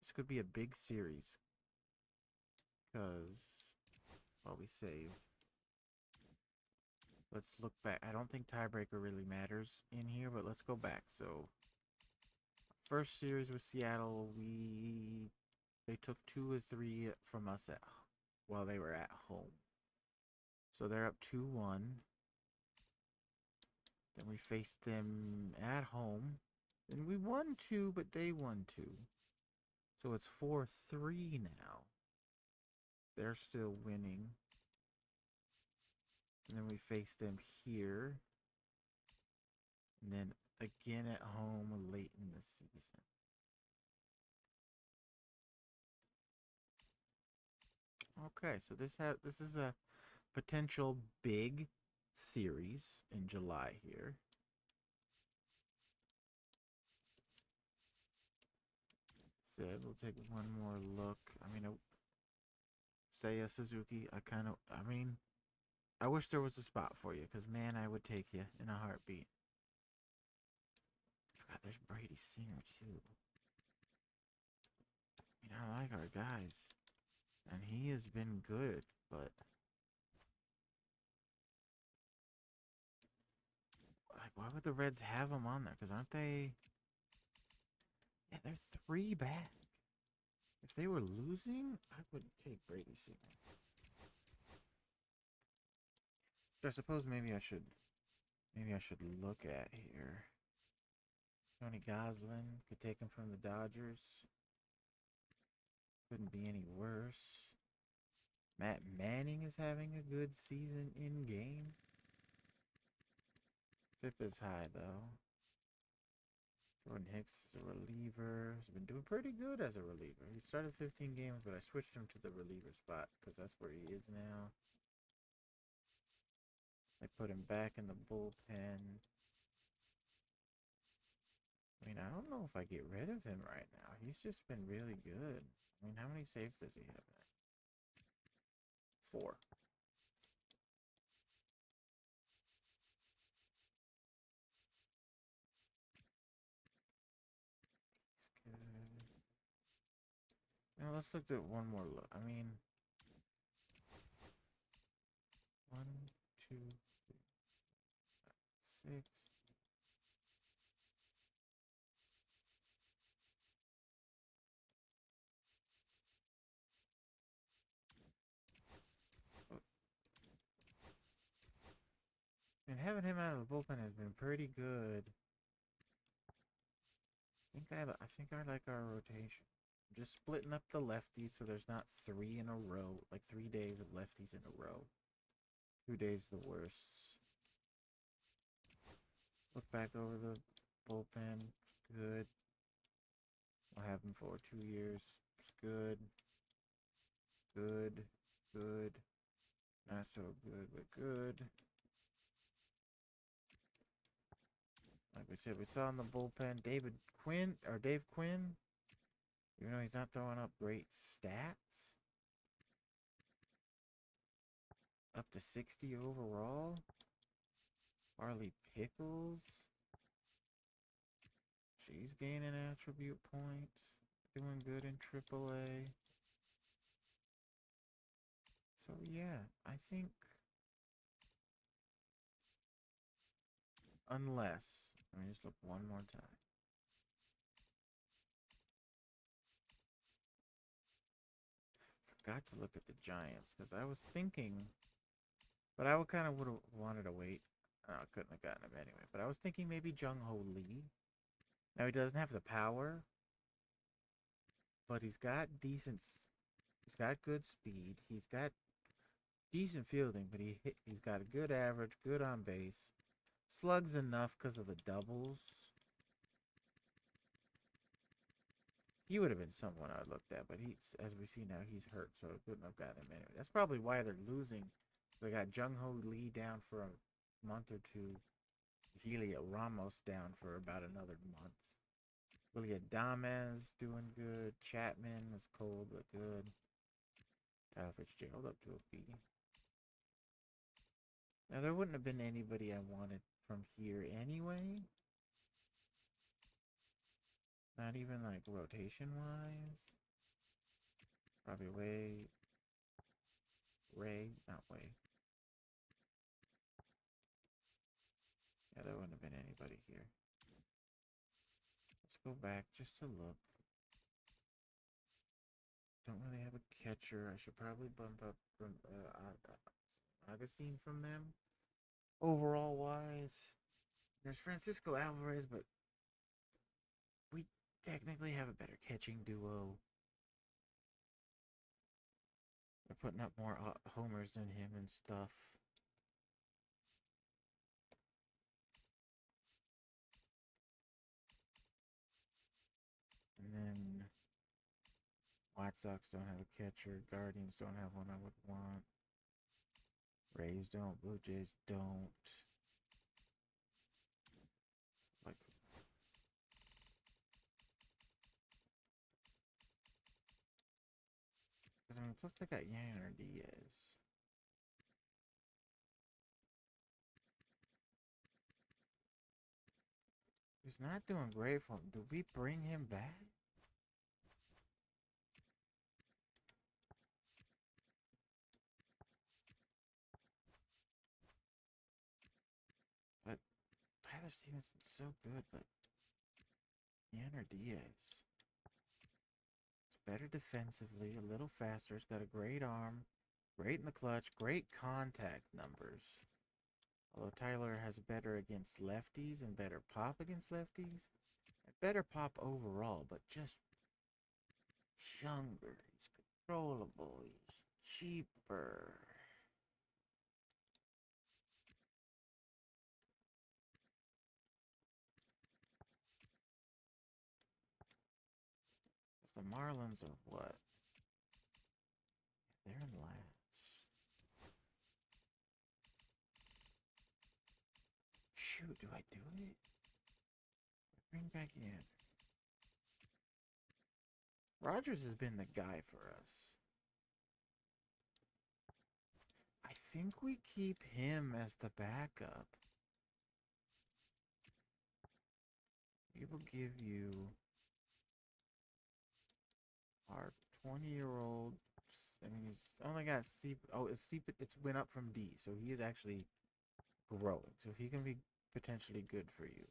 This could be a big series. Because, well, we save. Let's look back. I don't think tiebreaker really matters in here, but let's go back. So, first series with Seattle, they took 2 or 3 from us while they were at home. So they're up 2-1. Then we faced them at home. And we won 2, but they won 2. So it's 4-3 now. They're still winning. And then we face them here. And then again at home late in the season. Okay, so this is a potential big series in July here. Said we'll take one more look. I mean, Seiya Suzuki, I wish there was a spot for you, because, man, I would take you in a heartbeat. I forgot there's Brady Singer, too. I mean, I like our guys, and he has been good, but... like, why would the Reds have him on there? Because aren't they... yeah, they're 3 back. If they were losing, I would take Brady Singer. I suppose maybe I should look at here. Tony Goslin could take him from the Dodgers. Couldn't be any worse. Matt Manning is having a good season in game. FIP is high though. Jordan Hicks is a reliever. He's been doing pretty good as a reliever. He started 15 games, but I switched him to the reliever spot because that's where he is now. I put him back in the bullpen. I mean, I don't know if I get rid of him right now. He's just been really good. I mean, how many saves does he have? 4. He's good. Now let's look at one more look. I mean, 1, 2, 3, 5, 6. And having him out of the bullpen has been pretty good. I think I like our rotation. Just splitting up the lefties so there's not 3 in a row, like 3 days of lefties in a row. 2 days the worst. Look back over the bullpen. It's good. I'll have him for 2 years. It's good. Good. Good. Not so good, but good. Like we said, we saw in the bullpen Dave Quinn, even though he's not throwing up great stats. Up to 60 overall. Farley Pickles. She's gaining attribute points. Doing good in AAA. So yeah, I think unless, let me just look one more time. Forgot to look at the Giants because I was thinking But I would kind of would have wanted to wait. I couldn't have gotten him anyway. But I was thinking maybe Jung Ho Lee. Now he doesn't have the power, but he's got decent. He's got good speed. He's got decent fielding, but he's got a good average, good on base. Slugs enough because of the doubles. He would have been someone I looked at, but he's, as we see now, he's hurt, so I couldn't have gotten him anyway. That's probably why they're losing. They got Jung Ho Lee down for a month or two. Heliot Ramos down for about another month. Willie Adames doing good. Chapman was cold but good. Tyler Fitzgerald up to a beating. Now there wouldn't have been anybody I wanted from here anyway. Not even like rotation wise. Probably not Way. Yeah, there wouldn't have been anybody here. Let's go back just to look. Don't really have a catcher. I should probably bump up from Augustine from them. Overall wise, there's Francisco Alvarez, but we technically have a better catching duo. They're putting up more homers than him and stuff. And then White Sox don't have a catcher. Guardians don't have one I would want. Rays don't. Blue Jays don't. Like, because I mean, plus they got Yanner Diaz. He's not doing great for him. Do we bring him back? But Tyler Stevenson's so good, but Yanner Diaz. It's better defensively, a little faster. He's got a great arm, great in the clutch, great contact numbers. Although Tyler has better against lefties and better pop against lefties, and better pop overall, but just younger. He's controllable. He's cheaper. The Marlins are what? They're in last. Shoot, do I do it? Bring back in. Rogers has been the guy for us. I think we keep him as the backup. We will give you our 20-year-old. I mean, he's only got C. Oh, it's went up from D, so he is actually growing. So he can be potentially good for you.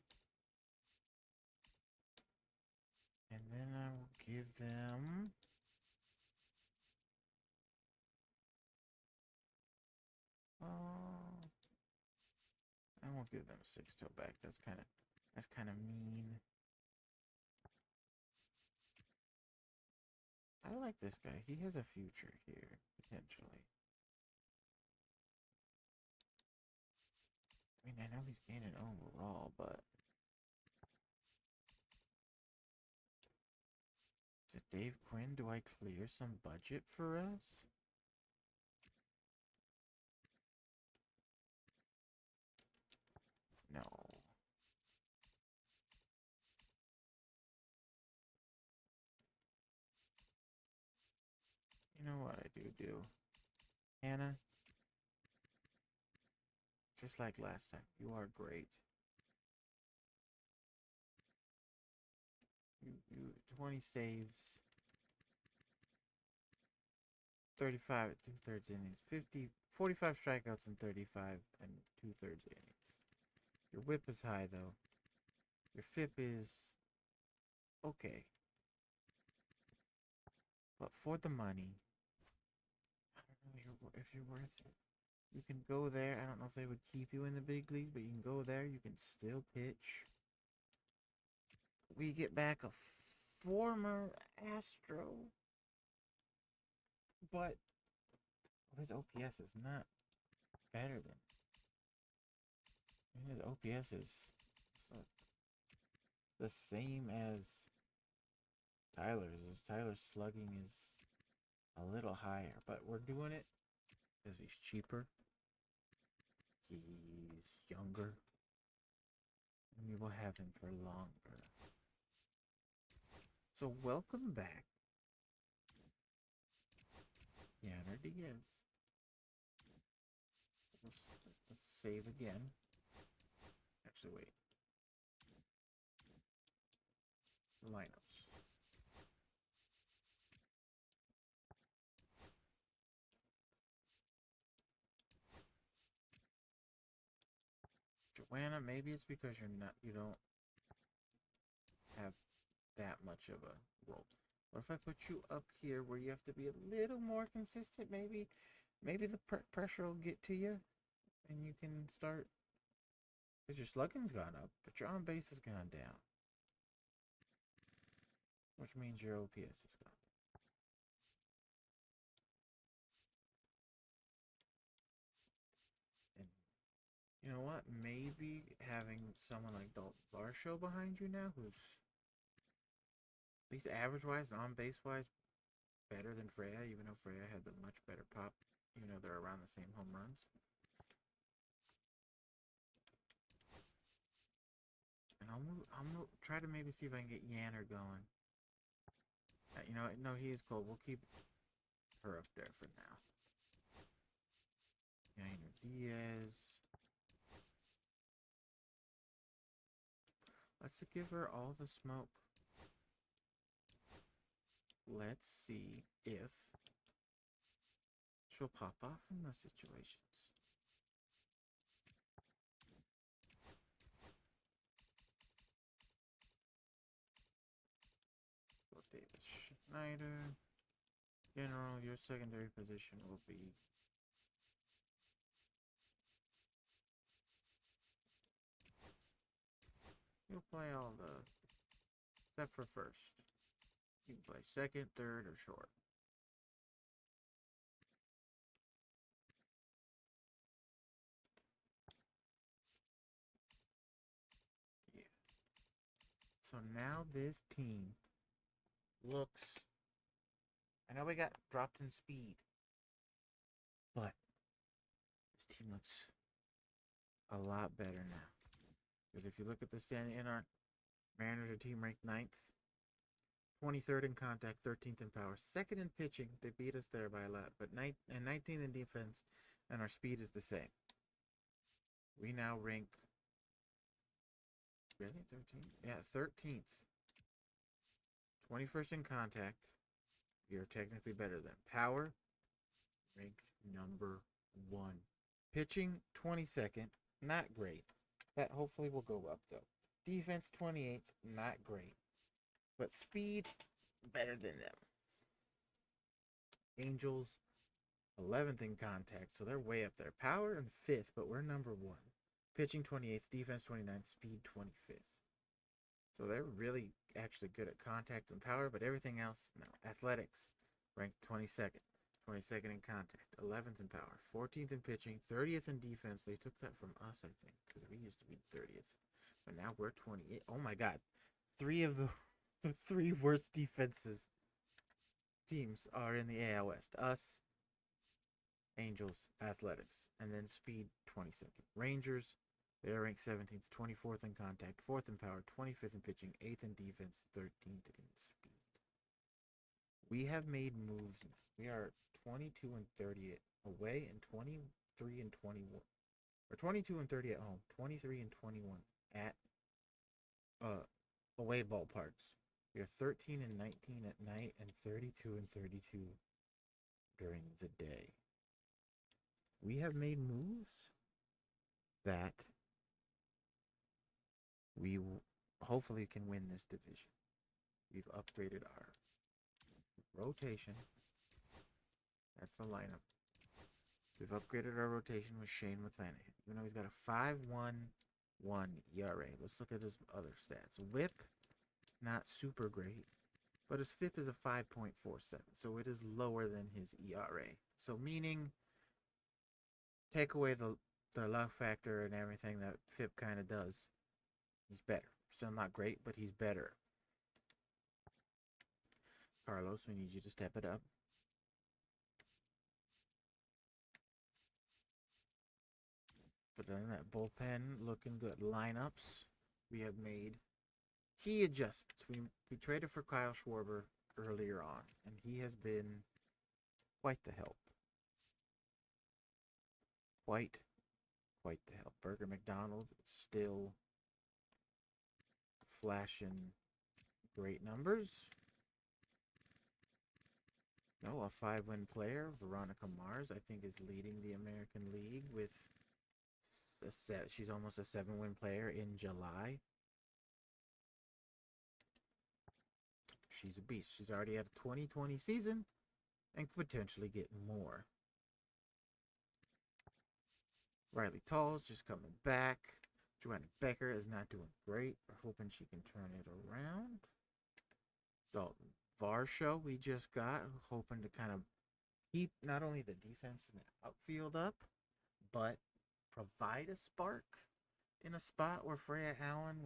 And then I will give them. I won't give them a 6-toe back. That's kind of mean. I like this guy. He has a future here, potentially. I mean, I know he's gaining overall, but... Is it Dave Quinn? Do I clear some budget for us? No. You know what I do? Hannah? Just like last time, you are great. You 20 saves, 35 at 2/3 innings, 45 strikeouts in 35 and 2/3 innings. Your whip is high though. Your FIP is okay. But for the money, I don't know if you're worth it. You can go there. I don't know if they would keep you in the big leagues, but you can go there. You can still pitch. We get back a former Astro, but his OPS is not better than. His OPS is the same as Tyler's. Tyler's slugging is a little higher, but we're doing it because he's cheaper. He's younger. And we will have him for longer. So welcome back, Yanner Diaz. Let's save again. Actually, wait. Lineups. Joanna, maybe it's because you don't have that much of a role. What if I put you up here where you have to be a little more consistent? Maybe the pressure will get to you, and you can start. Because your slugging's gone up, but your on base has gone down, which means your OPS has gone down. And you know what? Maybe having someone like Dalton Varsho behind you now, who's at least average-wise and on-base-wise better than Freya, even though Freya had the much better pop. Even though they're around the same home runs. And I'll try to maybe see if I can get Yanner going. You know, no, he is cold. We'll keep her up there for now. Yanner Diaz. Let's give her all the smoke. Let's see if she'll pop off in those situations. Go Davis Schneider. General, your secondary position will be you'll play all the except for first. You can play second, third, or short. Yeah. So now this team looks. I know we got dropped in speed, but this team looks a lot better now. Because if you look at the standing in our Mariners are team ranked 9th, 23rd in contact, 13th in power, 2nd in pitching. They beat us there by a lot, but 19th in defense, and our speed is the same. We now rank. Really? 13th? Yeah, 13th. 21st in contact. We are technically better than power. Ranked number 1. Pitching 22nd. Not great. That hopefully will go up though. Defense 28th. Not great. But speed better than them. Angels 11th in contact. So they're way up there. Power and 5th, but we're number 1. Pitching 28th, defense 29th, speed 25th. So they're really actually good at contact and power, but everything else, no. Athletics, ranked 22nd. 22nd in contact, 11th in power, 14th in pitching, 30th in defense. They took that from us, I think, because we used to be 30th. But now we're 28th. Oh my God. 3 of the 3 worst defenses teams are in the AL West. Us, Angels, Athletics, and then speed 22nd. Rangers, they are ranked 17th, 24th in contact, 4th in power, 25th in pitching, 8th in defense, 13th in speed. We have made moves now. We are 22 and 30 away and 23 and 21. Or 22 and 30 at home, 23 and 21 at away ballparks. We are 13 and 19 at night and 32 and 32 during the day. We have made moves that we hopefully can win this division. We've upgraded our rotation. That's the lineup. We've upgraded our rotation with Shane McClanahan. Even though he's got a 5.11 ERA. Let's look at his other stats. Whip, not super great, but his FIP is a 5.47, so it is lower than his ERA. So meaning, take away the luck factor and everything that FIP kind of does, he's better. Still not great, but he's better. Carlos, we need you to step it up. But then that bullpen looking good. Lineups we have made key adjustments. We traded for Kyle Schwarber earlier on, and he has been quite the help. Quite the help. Burger McDonald still flashing great numbers. No, a 5-win player, Veronica Mars, I think is leading the American League with she's almost a 7-win player in July. She's a beast. She's already had a 2020 season and could potentially get more. Riley Tall's just coming back. Joanna Becker is not doing great. We're hoping she can turn it around. Dalton Varsho we just got, hoping to kind of keep not only the defense and the outfield up, but provide a spark in a spot where Freya Allen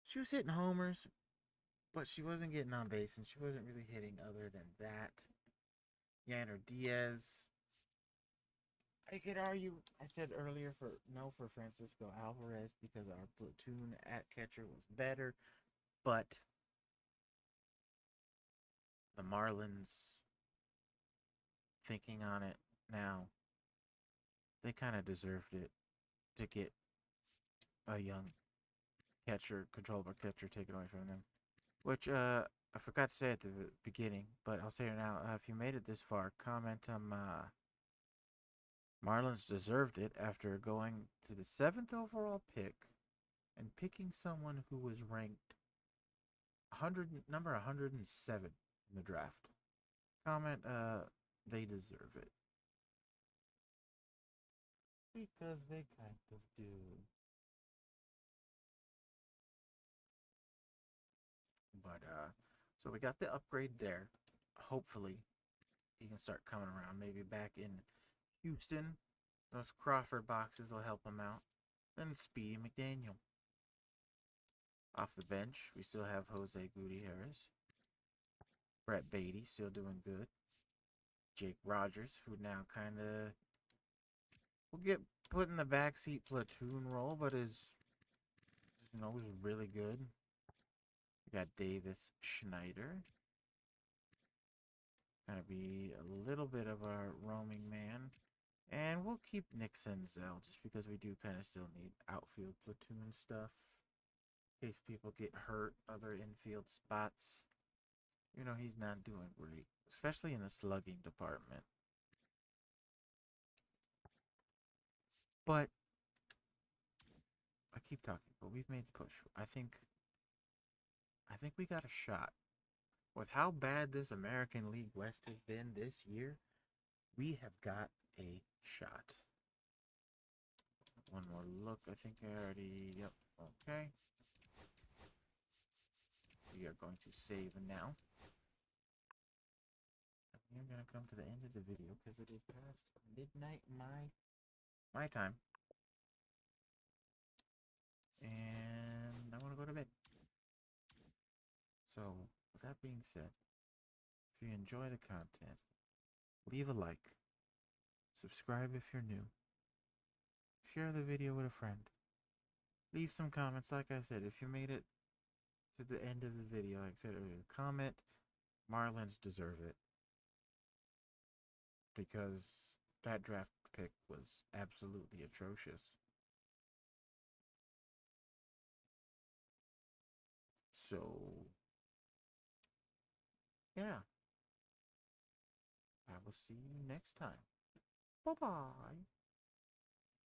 she was hitting homers, but she wasn't getting on base, and she wasn't really hitting other than that. Yanner Diaz, I could argue, I said earlier for Francisco Alvarez because our platoon at catcher was better, but the Marlins, thinking on it now, they kind of deserved it to get a young catcher, controllable catcher, taken away from them. Which I forgot to say at the beginning, but I'll say it now. If you made it this far, comment Marlins deserved it after going to the 7th overall pick and picking someone who was ranked number 107 in the draft. Comment they deserve it. Because they kind of do. But so we got the upgrade there. Hopefully he can start coming around. Maybe back in Houston, those Crawford boxes will help him out. Then Speedy McDaniel. Off the bench, we still have Jose Gutierrez. Brett Beatty still doing good. Jake Rogers, who now kind of will get put in the backseat platoon role, but is really good. We got Davis Schneider. Gonna be a little bit of a roaming man. And we'll keep Nick Senzel just because we do kind of still need outfield platoon stuff. In case people get hurt, other infield spots. He's not doing great, especially in the slugging department. But I keep talking, but we've made the push. I think we got a shot. With how bad this American League West has been this year, we have got a shot. One more look. I think I already... Yep. Okay. We are going to save now. We're going to come to the end of the video because it is past midnight my time. And I want to go to bed. So, with that being said, if you enjoy the content, leave a like, subscribe if you're new, share the video with a friend, leave some comments. Like I said, if you made it to the end of the video, like I said earlier, comment Marlins deserve it, because that draft pick was absolutely atrocious. So, yeah. I will see you next time. Bye-bye.